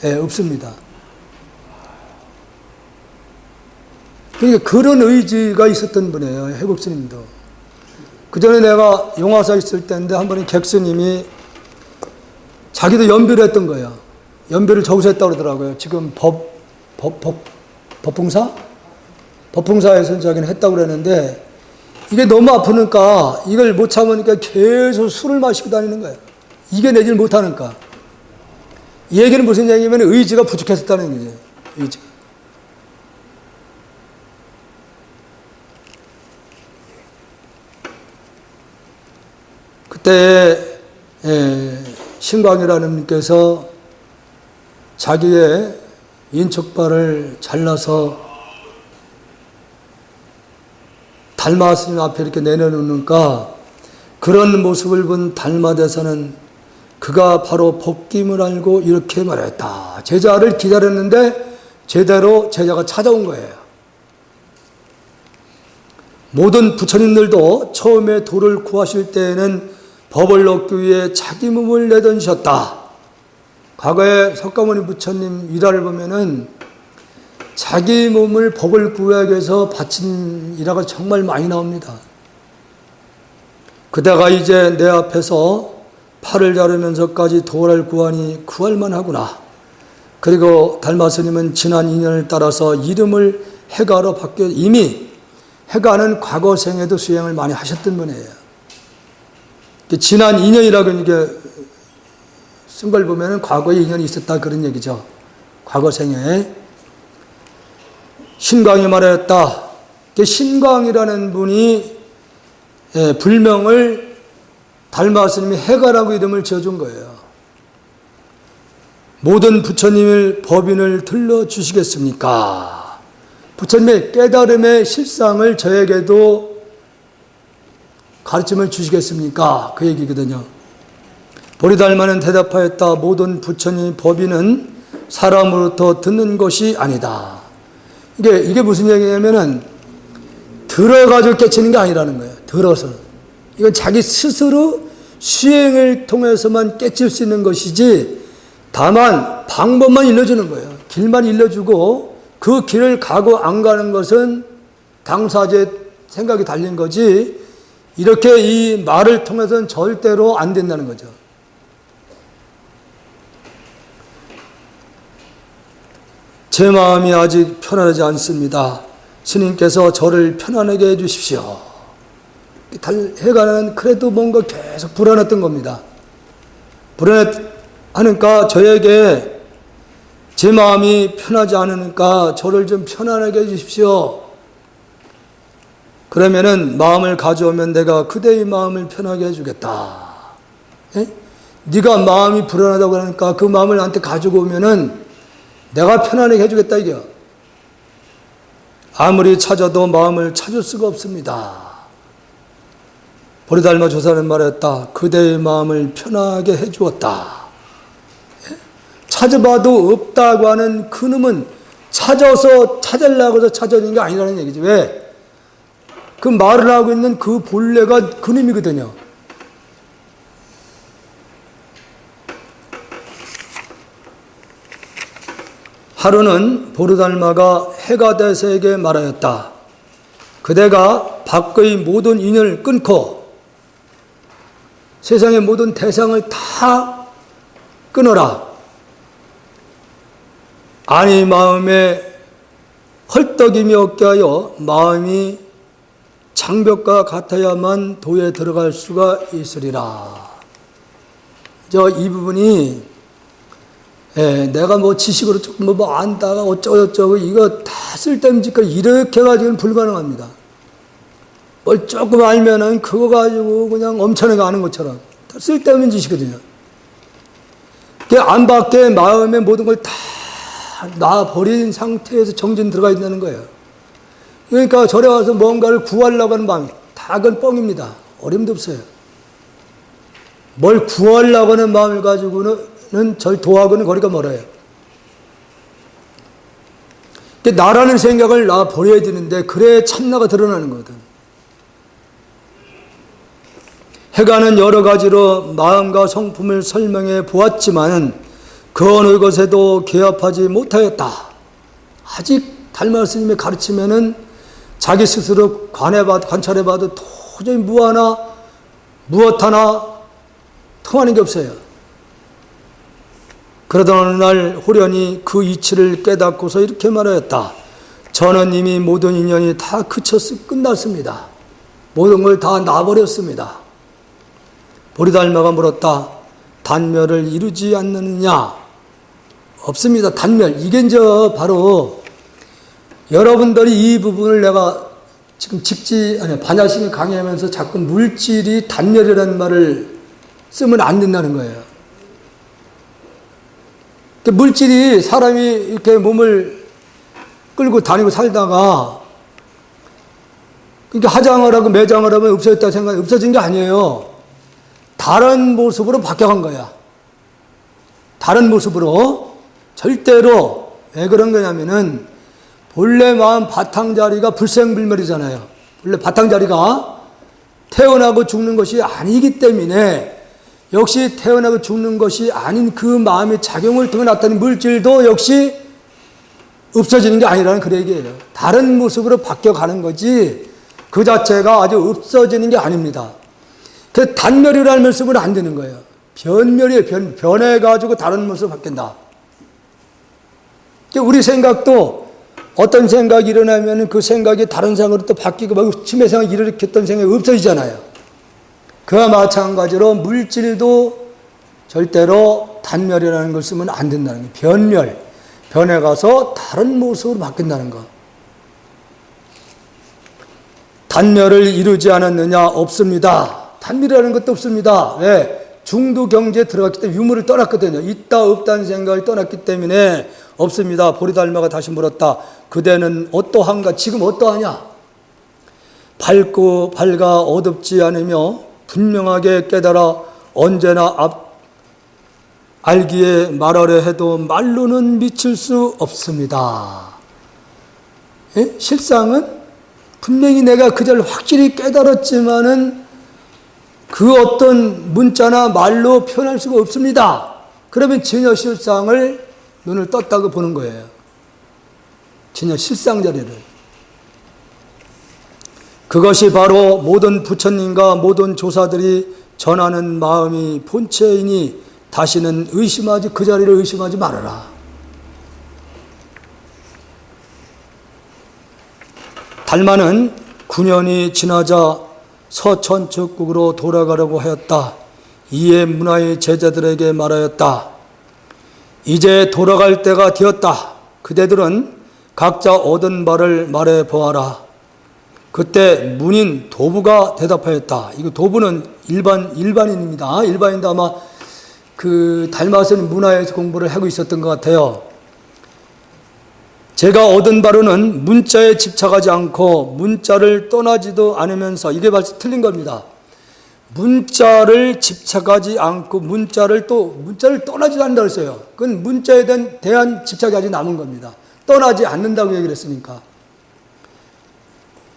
예, 없습니다. 그러니까 그런 의지가 있었던 분이에요, 해국스님도. 그 전에 내가 용화사 있을 때인데 한 번에 객스님이 자기도 연비를 했던 거예요. 연비를 저기서 했다고 그러더라고요. 지금 법풍사? 법풍사에서 자기는 했다고 그랬는데 이게 너무 아프니까 이걸 못 참으니까 계속 술을 마시고 다니는 거예요. 이겨내질 못하니까. 이 얘기는 무슨 얘기냐면 의지가 부족했었다는 거죠. 의지가. 그때 신광이라는 분께서 자기의 인척발을 잘라서 달마 스님 앞에 이렇게 내려놓으니까 그런 모습을 본 달마대사는 그가 바로 법김을 알고 이렇게 말했다. 제자를 기다렸는데 제대로 제자가 찾아온 거예요. 모든 부처님들도 처음에 도를 구하실 때에는 법을 얻기 위해 자기 몸을 내던지셨다. 과거에 석가모니 부처님 일화를 보면은 자기 몸을 법을 구하기 위해서 바친 일화가 정말 많이 나옵니다. 그대가 이제 내 앞에서 팔을 자르면서까지 도를 구하니 구할만 하구나. 그리고 달마스님은 지난 인연을 따라서 이름을 해가로 바뀌어 이미 해가는 과거 생에도 수행을 많이 하셨던 분이에요. 지난 인연이라고 이렇게 쓴 걸 보면 과거에 인연이 있었다 그런 얘기죠. 과거 생에. 신광이 말했다. 신광이라는 분이 불명을 달마스님이 해가라고 이름을 지어준 거예요. 모든 부처님을 법인을 들러주시겠습니까? 부처님의 깨달음의 실상을 저에게도 가르침을 주시겠습니까? 그 얘기거든요. 보리달마는 대답하였다. 모든 부처님 법인은 사람으로부터 듣는 것이 아니다. 이게 무슨 얘기냐면은 들어가지고 깨치는 게 아니라는 거예요. 들어서. 이건 자기 스스로 수행을 통해서만 깨칠 수 있는 것이지 다만 방법만 일러주는 거예요. 길만 일러주고 그 길을 가고 안 가는 것은 당사자의 생각이 달린 거지 이렇게 이 말을 통해서는 절대로 안 된다는 거죠. 제 마음이 아직 편안하지 않습니다. 스님께서 저를 편안하게 해주십시오. 해가는 그래도 뭔가 계속 불안했던 겁니다. 불안하니까 저에게 제 마음이 편하지 않으니까 저를 좀 편안하게 해주십시오. 그러면은 마음을 가져오면 내가 그대의 마음을 편하게 해주겠다. 에? 네가 마음이 불안하다고 하니까 그 마음을 나한테 가지고 오면은 내가 편안하게 해주겠다 이게. 아무리 찾아도 마음을 찾을 수가 없습니다. 보리달마 조사는 말했다. 그대의 마음을 편하게 해주었다. 에? 찾아봐도 없다고 하는 그 놈은 찾아서 찾으려고 해서 찾아낸 게 아니라는 얘기지. 왜? 그 말을 하고 있는 그 본래가 그놈이거든요. 하루는 보리달마가 해가대사에게 말하였다. 그대가 밖의 모든 인연을 끊고 세상의 모든 대상을 다 끊어라. 아니 마음에 헐떡임이 없게 하여 마음이 장벽과 같아야만 도에 들어갈 수가 있으리라. 이 부분이 내가 뭐 지식으로 조금 뭐 안다가 어쩌고저쩌고 이거 다 쓸데없는 짓거리 이렇게 가지고는 불가능합니다. 뭘 조금 알면은 그거 가지고 그냥 엄청나게 아는 것처럼 다 쓸데없는 짓이거든요. 안 밖에 마음의 모든 걸 다 놔버린 상태에서 정진 들어가 있다는 거예요. 그러니까 절에 와서 뭔가를 구하려고 하는 마음이 다 그건 뻥입니다. 어림도 없어요. 뭘 구하려고 하는 마음을 가지고는 절 도하고는 거리가 멀어요. 나라는 생각을 놔버려야 되는데 그래야 참나가 드러나는 거거든. 해가는 여러 가지로 마음과 성품을 설명해 보았지만 그 어느 것에도 개합하지 못하였다. 아직 달마 스님의 가르치면은 자기 스스로 관찰해봐도 도저히 무엇 하나 통하는 게 없어요. 그러던 어느 날 호련히 그 이치를 깨닫고서 이렇게 말하였다. 저는 이미 모든 인연이 다 끝났습니다. 모든 걸 다 놔버렸습니다. 보리달마가 물었다. 단멸을 이루지 않느냐? 없습니다. 단멸. 이게 이제 바로 여러분들이 이 부분을 내가 지금 반야심이 강의하면서 자꾸 물질이 단멸이라는 말을 쓰면 안 된다는 거예요. 물질이 사람이 이렇게 몸을 끌고 다니고 살다가 이렇게 화장을 하고 매장을 하면 없어졌다 생각해 없어진 게 아니에요. 다른 모습으로 바뀌어간 거야. 다른 모습으로. 절대로 왜 그런 거냐면은 본래 마음 바탕자리가 불생불멸이잖아요. 본래 바탕자리가 태어나고 죽는 것이 아니기 때문에 역시 태어나고 죽는 것이 아닌 그 마음의 작용을 통해 나타나는 물질도 역시 없어지는 게 아니라는 그런 얘기예요. 다른 모습으로 바뀌어가는 거지 그 자체가 아주 없어지는 게 아닙니다. 그 단멸이라는 말씀은 안 되는 거예요. 변멸이에요. 변해가지고 다른 모습으로 바뀐다. 우리 생각도 어떤 생각이 일어나면 그 생각이 다른 생각으로 또 바뀌고 막 치매 생각을 일으켰던 생각이 없어지잖아요. 그와 마찬가지로 물질도 절대로 단멸이라는 걸 쓰면 안 된다는 거예요. 변멸. 변해가서 다른 모습으로 바뀐다는 거. 단멸을 이루지 않았느냐? 없습니다. 단멸이라는 것도 없습니다. 왜? 중도 경제에 들어갔기 때문에 유무를 떠났거든요. 있다 없다는 생각을 떠났기 때문에 없습니다. 보리달마가 다시 물었다. 그대는 어떠한가? 지금 어떠하냐? 밝아 어둡지 않으며 분명하게 깨달아 언제나 알기에 말하려 해도 말로는 미칠 수 없습니다. 예? 실상은 분명히 내가 그절 확실히 깨달았지만은 그 어떤 문자나 말로 표현할 수가 없습니다. 그러면 진여 실상을 눈을 떴다고 보는 거예요. 진여 실상 자리를. 그것이 바로 모든 부처님과 모든 조사들이 전하는 마음이 본체이니 다시는 그 자리를 의심하지 말아라. 달마는 9년이 지나자 서천측국으로 돌아가려고 하였다. 이에 문화의 제자들에게 말하였다. 이제 돌아갈 때가 되었다. 그대들은 각자 얻은 바를 말해 보아라. 그때 문인 도부가 대답하였다. 이거 도부는 일반인입니다. 일반인도 아마 그 달마스는 문화에서 공부를 하고 있었던 것 같아요. 제가 얻은 바로는 문자에 집착하지 않고 문자를 떠나지도 않으면서 이게 벌써 틀린 겁니다. 문자를 집착하지 않고 문자를 떠나지도 않는다고 했어요. 그건 문자에 대한 집착이 아직 남은 겁니다. 떠나지 않는다고 얘기를 했으니까.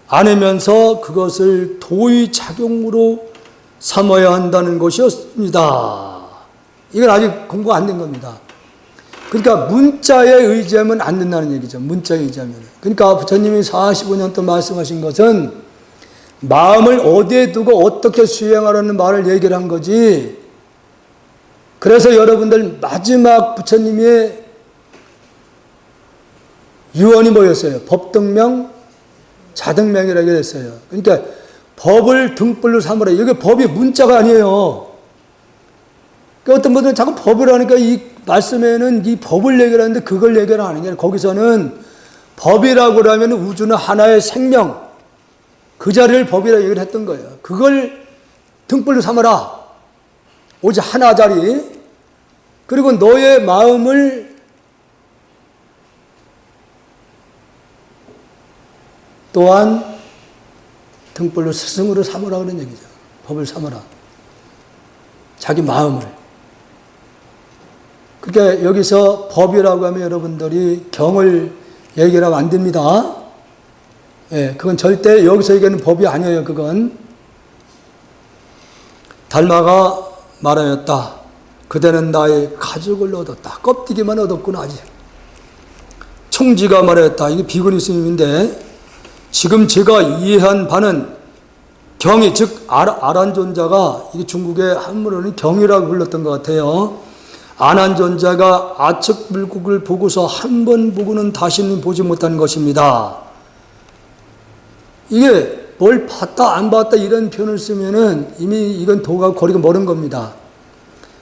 않으면서 그것을 도의 작용으로 삼아야 한다는 것이었습니다. 이건 아직 공부가 안 된 겁니다. 그러니까 문자에 의지하면 안 된다는 얘기죠. 문자에 의지하면. 그러니까 부처님이 45년 동안 말씀하신 것은 마음을 어디에 두고 어떻게 수행하라는 말을 얘기를 한 거지. 그래서 여러분들 마지막 부처님의 유언이 뭐였어요? 법등명, 자등명이라고 했어요. 그러니까 법을 등불로 삼으라. 이게 법이 문자가 아니에요. 그러니까 어떤 분들은 자꾸 법이라니까 이 말씀에는 이 법을 얘기하는데 그걸 얘기를 하는 게 아니라 거기서는 법이라고 하면 우주는 하나의 생명, 그 자리를 법이라고 얘기를 했던 거예요. 그걸 등불로 삼아라. 오직 하나 자리. 그리고 너의 마음을 또한 등불로 스승으로 삼으라 그런 얘기죠. 법을 삼으라. 자기 마음을. 그러니까 여기서 법이라고 하면 여러분들이 경을 얘기하면 안 됩니다. 예, 그건 절대 여기서 얘기하는 법이 아니에요. 그건. 달마가 말하였다. 그대는 나의 가죽을 얻었다. 껍데기만 얻었구나 아직. 총지가 말하였다. 이게 비구니 스님인데 지금 제가 이해한 바는 경이, 즉 아란존자가 이게 중국의 한문으로는 경이라고 불렀던 것 같아요. 아난존자가 아측 물국을 보고서 한 번 보고는 다시는 보지 못한 것입니다. 이게 뭘 봤다 안 봤다 이런 표현을 쓰면은 이미 이건 도가 거리가 멀은 겁니다.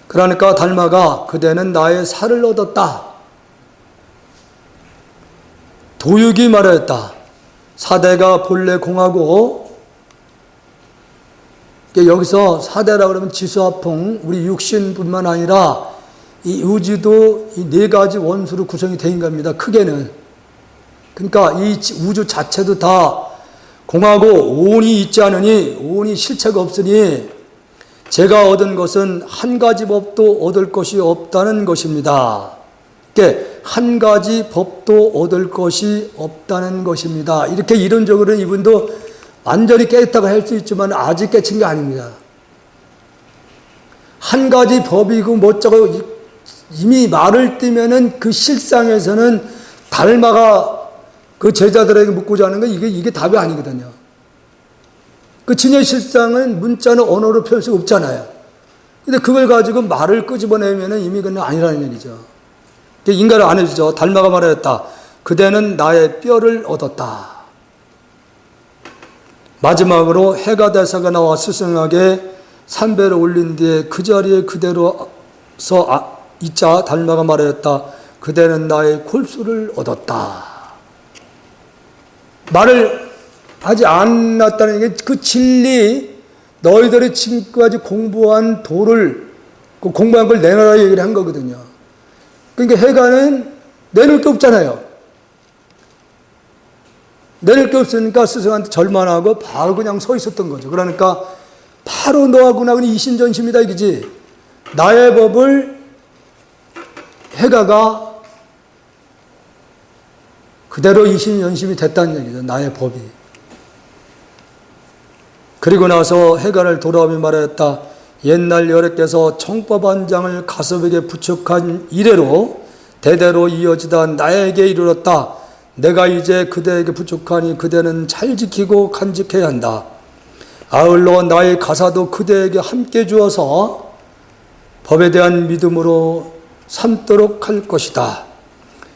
그러니까 달마가 그대는 나의 살을 얻었다. 도육이 말하였다. 사대가 본래 공하고, 여기서 사대라고 그러면 지수화풍, 우리 육신뿐만 아니라 이 우주도 이 네 가지 원수로 구성이 되어 있는 겁니다. 크게는. 그러니까 이 우주 자체도 다 공하고 오온이 있지 않으니, 오온이 실체가 없으니 제가 얻은 것은 한 가지 법도 얻을 것이 없다는 것입니다. 한 가지 법도 얻을 것이 없다는 것입니다. 이렇게 이론적으로는 이분도 완전히 깨졌다고 할 수 있지만 아직 깨친 게 아닙니다. 한 가지 법이고 뭐쩌고 이미 말을 띄면은 그 실상에서는 달마가 그 제자들에게 묻고자 하는 건 이게 답이 아니거든요. 그 진의 실상은 문자는 언어로 표현할 수 없잖아요. 근데 그걸 가지고 말을 끄집어내면은 이미 그건 아니라는 얘기죠. 인가를 안 해주죠. 달마가 말하였다. 그대는 나의 뼈를 얻었다. 마지막으로 해가 대사가 나와 스승에게 삼배를 올린 뒤에 그 자리에 그대로 서 있자 달마가 말하였다. 그대는 나의 골수를 얻었다. 말을 하지 않았다는 게 그 진리, 너희들이 지금까지 공부한 도를, 그 공부한 걸 내놔라 얘기를 한 거거든요. 그러니까 해가는 내놓을 게 없잖아요. 내놓을 게 없으니까 스승한테 절만하고 바로 그냥 서 있었던 거죠. 그러니까 바로 너하고 나하고는 이심전심이다 이거지. 나의 법을 해가가 그대로 이심전심이 됐다는 얘기죠. 나의 법이. 그리고 나서 해가를 돌아오며 말하였다. 옛날 여래께서 청법 한 장을 가슴에게 부축한 이래로 대대로 이어지다 나에게 이르렀다. 내가 이제 그대에게 부축하니 그대는 잘 지키고 간직해야 한다. 아울러 나의 가사도 그대에게 함께 주어서 법에 대한 믿음으로 삼도록 할 것이다.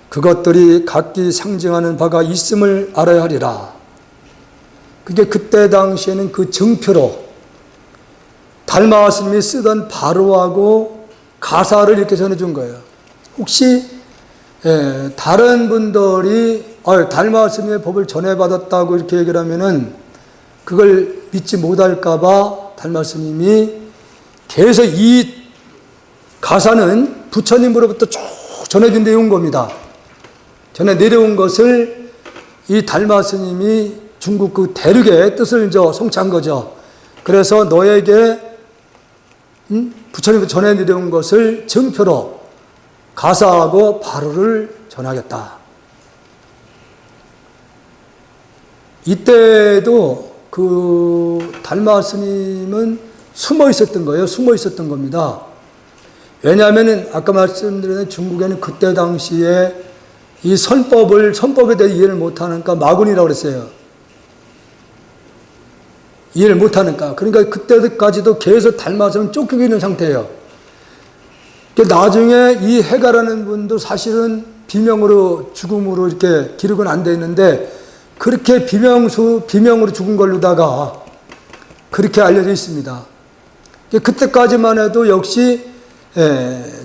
그것들이 각기 상징하는 바가 있음을 알아야 하리라. 그게 그때 당시에는 그 증표로 달마 스님이 쓰던 바로하고 가사를 이렇게 전해준 거예요. 혹시 다른 분들이 달마 스님의 법을 전해받았다고 이렇게 얘기를 하면은 그걸 믿지 못할까봐 달마 스님이 계속 이 가사는 부처님으로부터 쭉 전해진 내용인 겁니다. 전해 내려온 것을 이 달마 스님이 중국 그 대륙의 뜻을 성취한 거죠. 그래서 너에게 부처님이 전해 내려온 것을 증표로 가사하고 바로를 전하겠다. 이때도 그 달마 스님은 숨어 있었던 거예요. 숨어 있었던 겁니다. 왜냐하면 아까 말씀드린 중국에는 그때 당시에 이 선법에 대해 이해를 못하니까 마군이라고 그랬어요. 이해를 못하니까. 그러니까 그때까지도 계속 달마스는 쫓기고 있는 상태예요. 나중에 이 해가라는 분도 사실은 비명으로 죽음으로 이렇게 기록은 안 돼 있는데 그렇게 비명으로 죽은 걸로다가 그렇게 알려져 있습니다. 그때까지만 해도 역시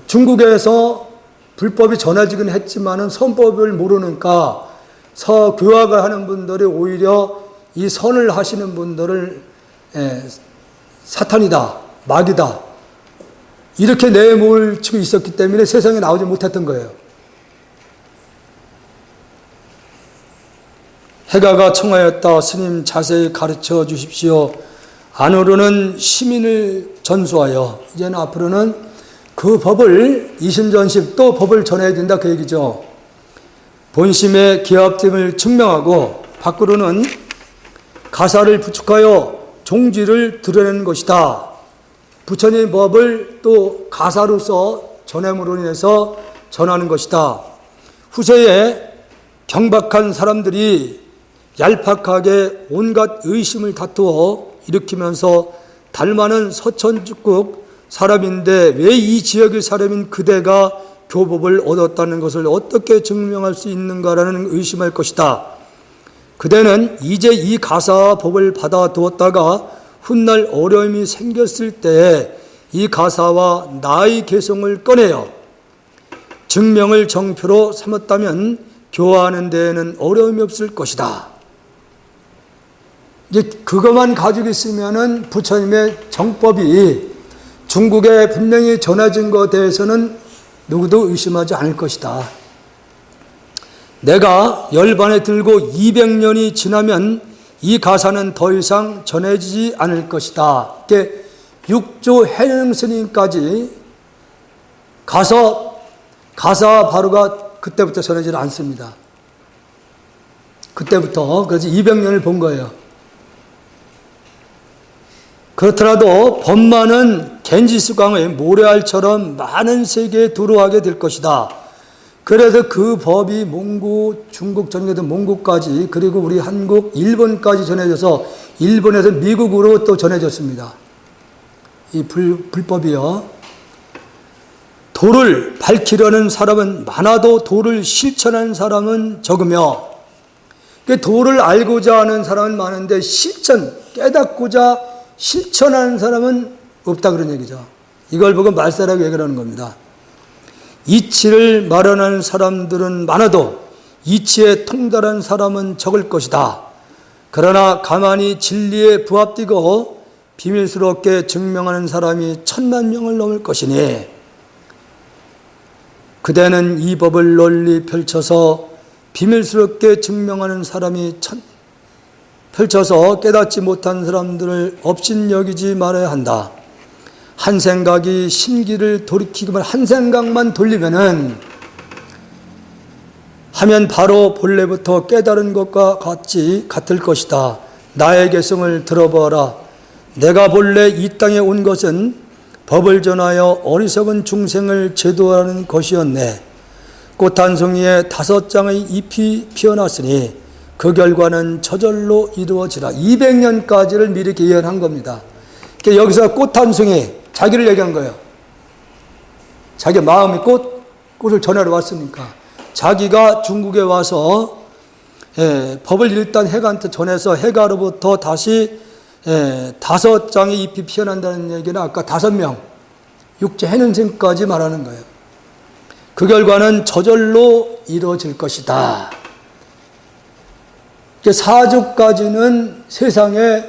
중국에서 불법이 전해지긴 했지만은 선법을 모르니까 서교학을 하는 분들이 오히려 이 선을 하시는 분들을 사탄이다, 마귀다 이렇게 내몰치고 있었기 때문에 세상에 나오지 못했던 거예요. 해가가 청하였다. 스님 자세히 가르쳐 주십시오. 안으로는 시민을 전수하여 이제는 앞으로는 그 법을 이심전심 또 법을 전해야 된다 그 얘기죠. 본심의 기합됨을 증명하고 밖으로는 가사를 부축하여 종지를 드러내는 것이다. 부처님 법을 또 가사로서 전함으로 인해서 전하는 것이다. 후세에 경박한 사람들이 얄팍하게 온갖 의심을 다투어 일으키면서 달마는 서천죽국 사람인데 왜 이 지역의 사람인 그대가 교법을 얻었다는 것을 어떻게 증명할 수 있는가라는 의심할 것이다. 그대는 이제 이 가사 법을 받아두었다가 훗날 어려움이 생겼을 때 이 가사와 나의 개성을 꺼내어 증명을 정표로 삼았다면 교화하는 데에는 어려움이 없을 것이다. 이제 그것만 가지고 있으면은 부처님의 정법이 중국에 분명히 전해진 것에 대해서는 누구도 의심하지 않을 것이다. 내가 열반에 들고 200년이 지나면 이 가사는 더 이상 전해지지 않을 것이다. 이렇게 육조 해능 스님까지 가사 바로가 그때부터 전해지지 않습니다. 그때부터 그래서 200년을 본 거예요. 그렇더라도 법만은 겐지스강의 모래알처럼 많은 세계에 두루하게 될 것이다. 그래서 그 법이 몽고, 중국 전역에도 몽고까지 그리고 우리 한국, 일본까지 전해져서 일본에서 미국으로 또 전해졌습니다. 이 불법이요. 도를 밝히려는 사람은 많아도 도를 실천하는 사람은 적으며 도를 알고자 하는 사람은 많은데 깨닫고자 실천하는 사람은 없다 그런 얘기죠. 이걸 보고 말세라고 얘기를 하는 겁니다. 이치를 마련하는 사람들은 많아도 이치에 통달한 사람은 적을 것이다. 그러나 가만히 진리에 부합되고 비밀스럽게 증명하는 사람이 1000,000명을 넘을 것이니 그대는 이 법을 널리 펼쳐서 비밀스럽게 증명하는 사람이 펼쳐서 깨닫지 못한 사람들을 업신여기지 말아야 한다. 한 생각이 심기를 돌이키기만 한 생각만 돌리면은 하면 바로 본래부터 깨달은 것과 같을 것이다. 나의 개성을 들어보아라. 내가 본래 이 땅에 온 것은 법을 전하여 어리석은 중생을 제도하는 것이었네. 꽃 한 송이에 5장의 잎이 피어났으니 그 결과는 저절로 이루어지라. 200년까지를 미리 예언한 겁니다. 그러니까 여기서 꽃 한 송이, 자기를 얘기한 거예요. 자기 마음이 꽃을 전하러 왔으니까. 자기가 중국에 와서 법을 일단 해가한테 전해서 해가로부터 다시 5장의 잎이 피어난다는 얘기는 아까 5명, 육체 해능생까지 말하는 거예요. 그 결과는 저절로 이루어질 것이다. 사주까지는 세상에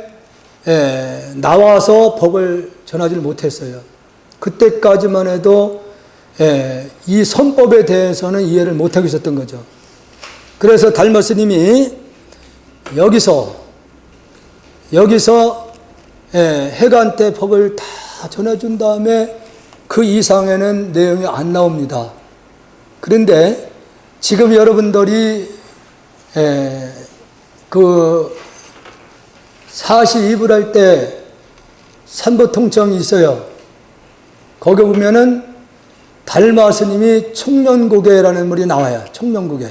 나와서 법을 전하지 못했어요. 그때까지만 해도 이 선법에 대해서는 이해를 못하고 있었던 거죠. 그래서 달마 스님이 여기서 해관 때 법을 다 전해준 다음에 그 이상에는 내용이 안 나옵니다. 그런데 지금 여러분들이 그 42불 할 때 산보통청이 있어요. 거기 보면은 달마 스님이 청년고개라는 물이 나와요. 청년고개.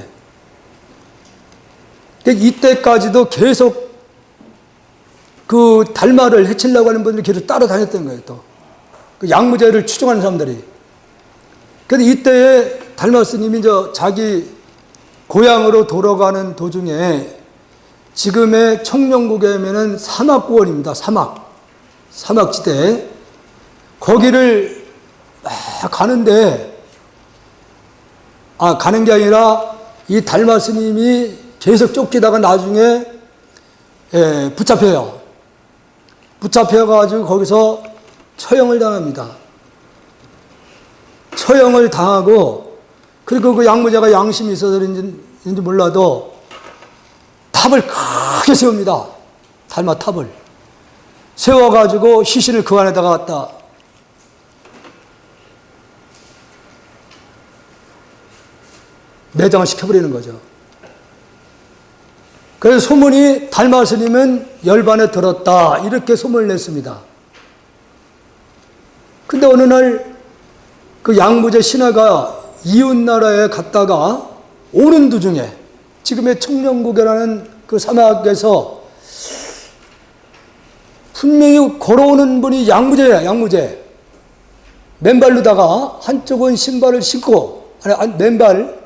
이때까지도 계속 그 달마를 해치려고 하는 분들이 계속 따라다녔던 거예요. 또 그 양무제를 추종하는 사람들이. 그런데 이때에 달마 스님이 자기 고향으로 돌아가는 도중에 지금의 청령국에 하면은 사막고원입니다. 사막지대. 거기를 막 가는데, 가는 게 아니라 이 달마 스님이 계속 쫓기다가 나중에 붙잡혀요. 붙잡혀가지고 거기서 처형을 당합니다. 처형을 당하고, 그리고 그 양무자가 양심이 있어서 그런지 몰라도 탑을 크게 세웁니다. 달마 탑을. 세워가지고 시신을 그 안에다가 갖다 매장을 시켜버리는 거죠. 그래서 소문이 달마 스님은 열반에 들었다, 이렇게 소문을 냈습니다. 근데 어느 날 그 양무제 신하가 이웃나라에 갔다가 오는 도중에 지금의 청령국이라는 그 사막에서 분명히 걸어오는 분이 양무제야, 양무제. 맨발로다가 한쪽은 신발을 신고, 맨발,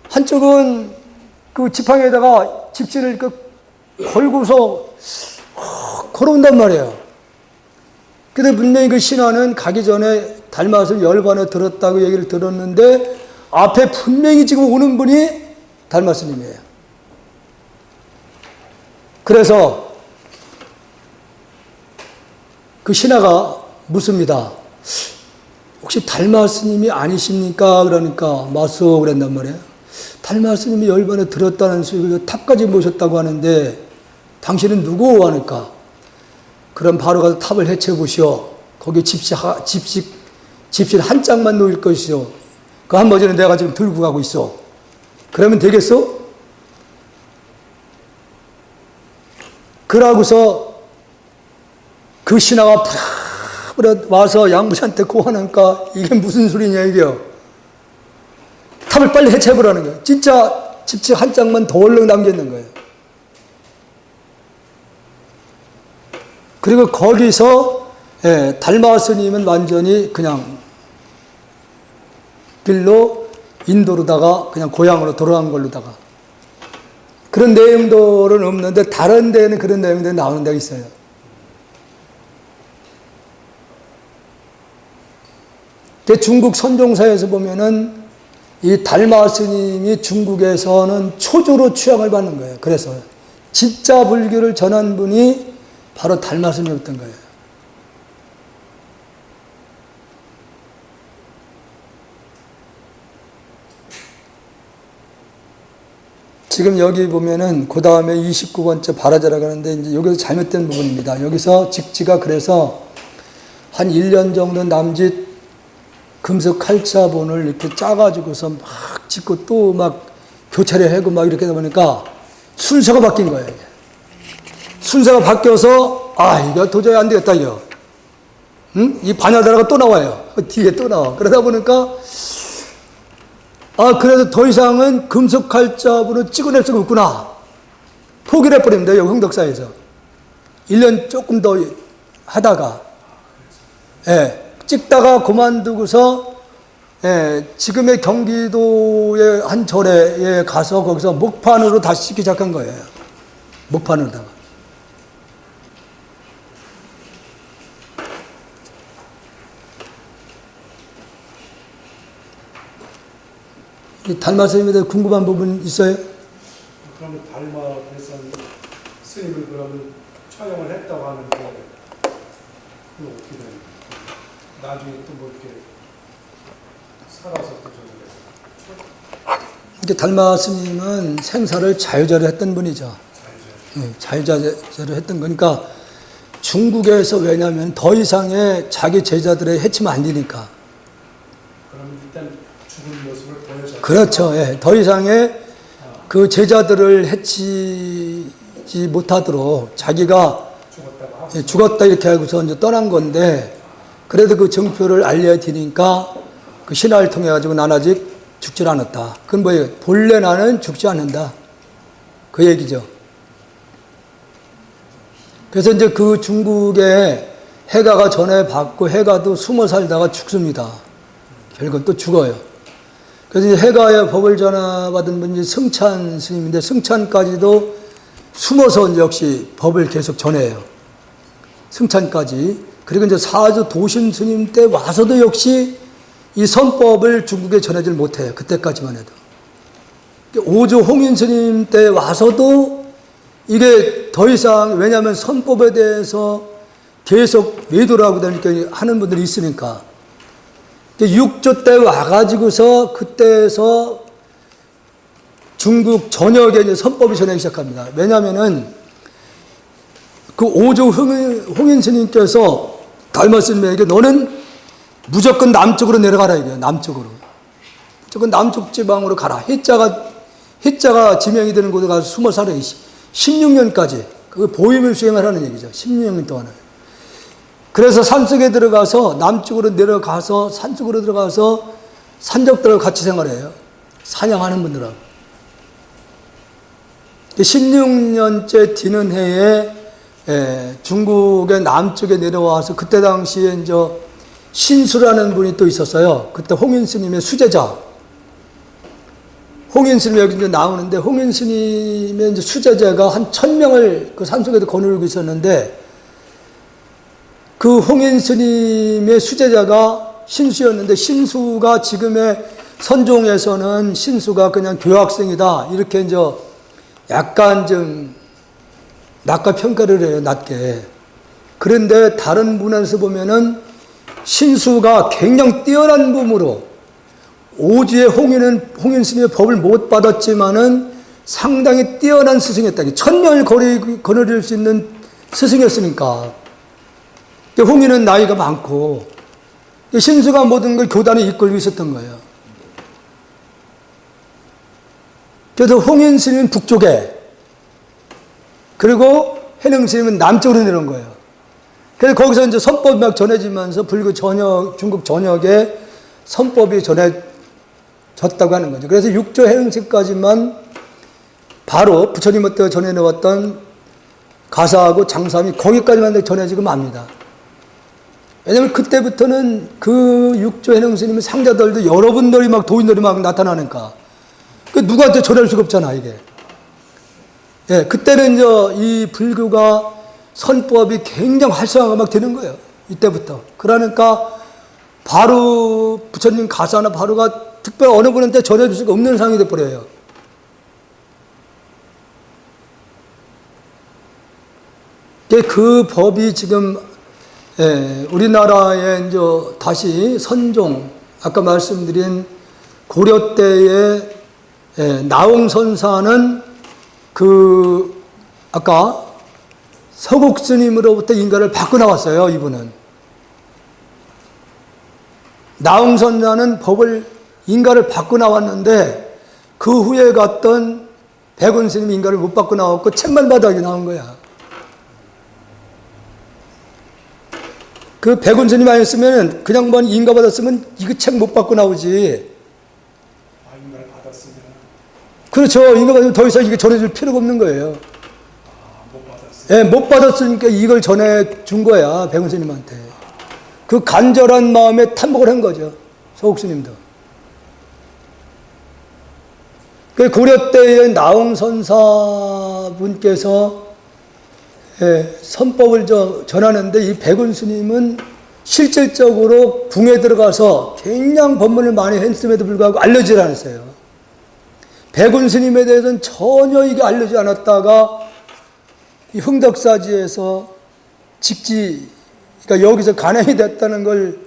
한쪽은 그 지팡이에다가 집신을 걸고서 걸어온단 말이에요. 근데 분명히 그 신하는 가기 전에 달마스님 열반에 들었다고 얘기를 들었는데 앞에 분명히 지금 오는 분이 달마스님이에요. 그래서 그 신하가 묻습니다. 혹시 달마스님이 아니십니까? 그러니까 맞소 그랬단 말이에요. 달마스님이 열반에 들었다는 소리를 탑까지 모셨다고 하는데 당신은 누구? 하니까 그럼 바로 가서 탑을 해체해 보시오. 거기 집신 한 짝만 놓일 것이오. 그 한 버전은 내가 지금 들고 가고 있어. 그러면 되겠어? 그러고서 그 신하가 푸르 와서 양무지한테 고하니까 이게 무슨 소리냐 이게요. 탑을 빨리 해체해보라는 거예요. 진짜 집신 한 짝만 더 얼른 남겨있는 거예요. 그리고 거기서 달마 스님은 완전히 그냥 길로 인도로다가 그냥 고향으로 돌아간 걸로다가 그런 내용들은 없는데 다른 데는 그런 내용들이 나오는 데가 있어요. 근데 중국 선종사에서 보면은 이 달마 스님이 중국에서는 초조로 추앙을 받는 거예요. 그래서 진짜 불교를 전한 분이 바로 달마 스님이었던 거예요. 지금 여기 보면은 그 다음에 29번째 바라자라고 하는데 이제 여기서 잘못된 부분입니다. 여기서 직지가 그래서 한 1년 정도 남짓 금속 칼자본을 이렇게 짜가지고서 막 짓고 또 막 교체를 하고 막 이렇게 하다 보니까 순서가 바뀐 거예요. 순서가 바뀌어서 이거 도저히 안 되겠다 이거. 응? 이 반야다라가 또 나와요. 뒤에 또 나와. 그러다 보니까 그래서 더 이상은 금속 칼자본을 찍어낼 수가 없구나. 포기를 해버립니다. 여기 흥덕사에서 1년 조금 더 하다가 찍다가 그만두고서 지금의 경기도의 한 절에 가서 거기서 목판으로 다시 찍기 시작한 거예요. 목판으로다가. 달마 스님에 대해 궁금한 부분 있어요? 그러면 달마 대선 스님을 그러면 처형을 했다고 하는데 그거 어떻게 돼요? 나중에 또 뭐 이렇게 살아서 또 저기 이렇게 달마 스님은 생사를 자유자재로 했던 분이죠. 자유자재로 했던 거니까 중국에서 왜냐하면 더 이상의 자기 제자들의 해치면 안 되니까. 그러면 일단 죽은 모습을 보여줘. 그렇죠. 더 이상의 그 제자들을 해치지 못하도록 자기가 죽었다 이렇게 하고서 이제 떠난 건데 그래도 그 정표를 알려야 되니까 그 신화를 통해 가지고 난 아직 죽질 않았다. 그건 뭐예요? 본래 나는 죽지 않는다. 그 얘기죠. 그래서 이제 그 중국에 해가가 전해 받고 해가도 숨어 살다가 죽습니다. 결국 또 죽어요. 그래서 이제 해가의 법을 전하받은 분이 승찬 스님인데, 승찬까지도 숨어서 이제 역시 법을 계속 전해요. 승찬까지. 그리고 이제 사주 도신 스님 때 와서도 역시 이 선법을 중국에 전하지 못해요. 그때까지만 해도. 오조 홍인 스님 때 와서도 이게 더 이상, 왜냐하면 선법에 대해서 계속 외도라고 하는 분들이 있으니까. 6조 때 와가지고서 그때에서 중국 전역에 이제 선법이 전하기 시작합니다. 왜냐하면은 그 오조 홍인 스님께서 달마 스님에게 너는 무조건 남쪽으로 내려가라 이거예요. 남쪽으로. 무조건 남쪽 지방으로 가라. 해자가 지명이 되는 곳에 가서 숨어 살아요. 16년까지. 그 보임을 수행하라는 얘기죠. 16년 동안은. 그래서 산속에 들어가서 남쪽으로 내려가서 산속으로 들어가서 산적들하고 같이 생활해요. 사냥하는 분들하고. 16년째 뒤는 해에 중국의 남쪽에 내려와서 그때 당시에 이제 신수라는 분이 또 있었어요. 그때 홍인 스님의 수제자. 홍인 스님이 여기 이제 나오는데, 홍인 스님의 이제 수제자가 한 1000명을 그 산속에도 거느리고 있었는데, 그 홍인 스님의 수제자가 신수였는데, 신수가 지금의 선종에서는 신수가 그냥 교학생이다. 이렇게 이제 약간 좀 낮게 평가를 해요. 낮게. 그런데 다른 문헌에서 보면은 신수가 굉장히 뛰어난 몸으로, 오주의 홍인 스님의 법을 못 받았지만은 상당히 뛰어난 스승이었다. 1000명을 거느릴 수 있는 스승이었으니까. 홍인은 나이가 많고, 신수가 모든 걸 교단에 이끌고 있었던 거예요. 그래서 홍인 스님은 북쪽에, 그리고 해능 스님은 남쪽으로 내려온 거예요. 그래서 거기서 이제 선법이 막 전해지면서 중국 전역에 선법이 전해졌다고 하는 거죠. 그래서 6조 해능시까지만 바로 부처님한테 전해놓았던 가사하고 장삼이 거기까지만 전해지고 맙니다. 왜냐면 그때부터는 그 6조 해능스님의 상자들도 여러분들이 막 도인들이 막 나타나니까 그 누구한테 전할 수가 없잖아, 이게. 예, 그때는 이제 이 불교가 선법이 굉장히 활성화가 막 되는 거예요. 이때부터. 그러니까 바로 부처님 가사나 바로가 특별히 어느 분한테 전해줄 수가 없는 상황이 돼버려요. 그 법이 지금 우리나라에 이제 다시 선종, 아까 말씀드린 고려 때에 나홍선사는 그 아까 서국 스님으로부터 인가를 받고 나왔어요. 이분은 나홍선사는 법을 인가를 받고 나왔는데 그 후에 갔던 백운 스님이 인가를 못 받고 나왔고 책만 받아 나온 거야. 그 백운 스님 아니었으면 그냥 인가 받았으면 이거 책 못 받고 나오지. 인가를 받았으면. 그렇죠. 인가 받으면 더 이상 이게 전해줄 필요가 없는 거예요. 못 받았어요. 예, 못 받았으니까 이걸 전해준 거야, 백운 스님한테. 그 간절한 마음에 탐복을 한 거죠. 서국 스님도. 그 고려 때의 나홍선사 분께서 선법을 전하는데 이 백운 스님은 실질적으로 궁에 들어가서 굉장히 법문을 많이 했음에도 불구하고 알려지지 않았어요. 백운 스님에 대해서는 전혀 이게 알려지지 않았다가 이 흥덕사지에서 그러니까 여기서 간행이 됐다는 걸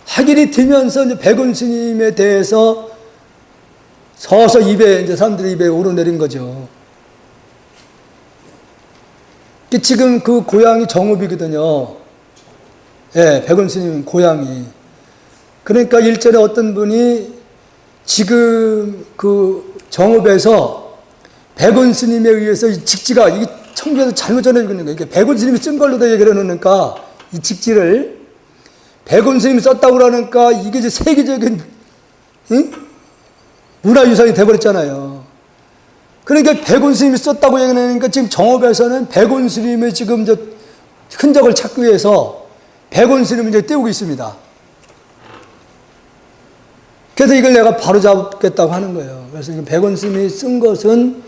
확인이 되면서 이제 백운 스님에 대해서 서서 이제 사람들이 입에 오르내린 거죠. 지금 그 고향이 정읍이거든요. 예, 백운 스님 고향이. 그러니까 일전에 어떤 분이 지금 그 정읍에서 백운 스님에 의해서 이 직지가 이게 청주에서 잘못 전해지고 있는 거예요. 이게 백운 스님이 쓴 걸로 다 얘기를 해놓으니까 이 직지를 백운 스님이 썼다고 그러니까 이게 이제 세계적인 문화유산이 돼버렸잖아요. 그러니까 백운 스님이 썼다고 얘기하니까 지금 정읍에서는 백운 스님의 지금 흔적을 찾기 위해서 백운 스님을 이제 띄우고 있습니다. 그래서 이걸 내가 바로 잡겠다고 하는 거예요. 그래서 백원 스님이 쓴 것은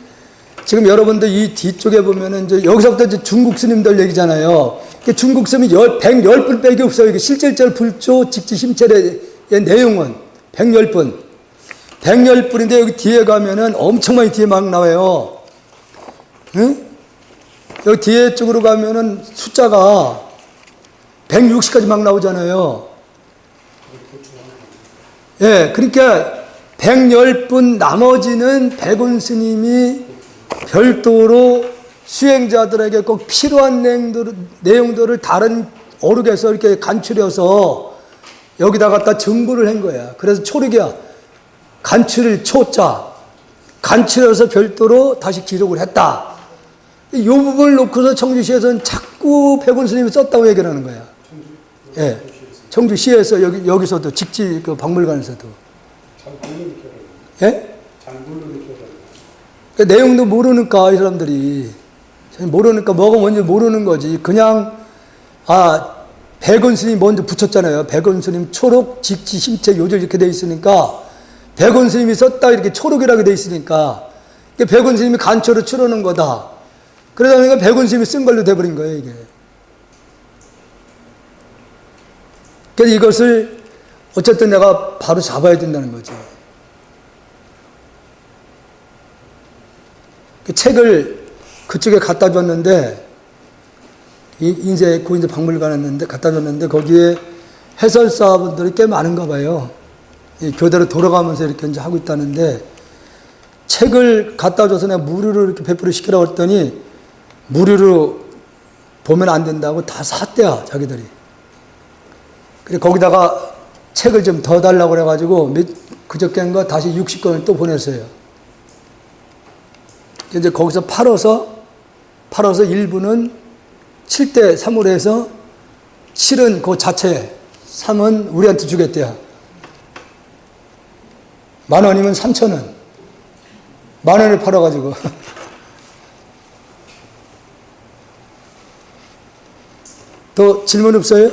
지금 여러분들 이 뒤쪽에 보면은 이제 여기서부터 이제 중국 스님들 얘기잖아요. 중국 스님이 110분 빼기 없어요. 이게 실질절 불조 직지 심찰의 내용은 110분. 110분인데 여기 뒤에 가면은 엄청 많이 뒤에 막 나와요. 응? 여기 뒤에 쪽으로 가면은 숫자가 160까지 막 나오잖아요. 예, 그러니까 110분 나머지는 백운 스님이 별도로 수행자들에게 꼭 필요한 내용들을 다른 어록에서 이렇게 간추려서 여기다 갖다 정보를 한 거야. 그래서 초록이야. 간추릴 초자. 간추려서 별도로 다시 기록을 했다. 이 부분을 놓고서 청주시에서는 자꾸 백운 스님이 썼다고 얘기를 하는 거야. 예. 청주시에서 여기서도 직지 그 박물관에서도. 예? 그 내용도 모르니까 이 사람들이 모르니까 뭐가 뭔지 모르는 거지. 그냥 백원 스님 먼저 붙였잖아요. 백원 스님 초록 직지 심체 요절 이렇게 돼 있으니까 백원 스님이 썼다 이렇게 초록이라고 돼 있으니까 백원 스님이 간초로 치러놓은 거다. 그러다 보니까 백원 스님이 쓴 걸로 돼버린 거예요 이게. 그래서 이것을 어쨌든 내가 바로 잡아야 된다는 거죠. 그 책을 그쪽에 갖다 줬는데, 인제 박물관에 있는데 갖다 줬는데, 거기에 해설사분들이 꽤 많은가 봐요. 이 교대로 돌아가면서 이렇게 이제 하고 있다는데, 책을 갖다 줘서 내가 무료로 이렇게 배포를 시키라고 했더니, 무료로 보면 안 된다고 다 샀대요, 자기들이. 그래, 거기다가 책을 좀 더 달라고 그래가지고, 그저께인가 다시 60권을 또 보냈어요. 이제 거기서 팔아서 일부는 7대 3으로 해서 7은 그 자체, 3은 우리한테 주겠대요. 10,000원이면 3,000원. 10,000원을 팔아가지고. 또 질문 없어요?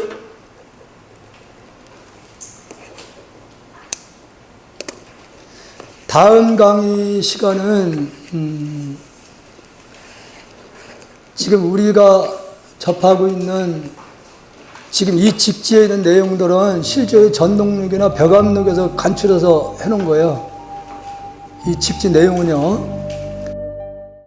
다음 강의 시간은 지금 우리가 접하고 있는 지금 이 직지에 있는 내용들은 실제 전동록이나 벽암록에서 간추려서 해놓은 거예요. 이 직지 내용은요.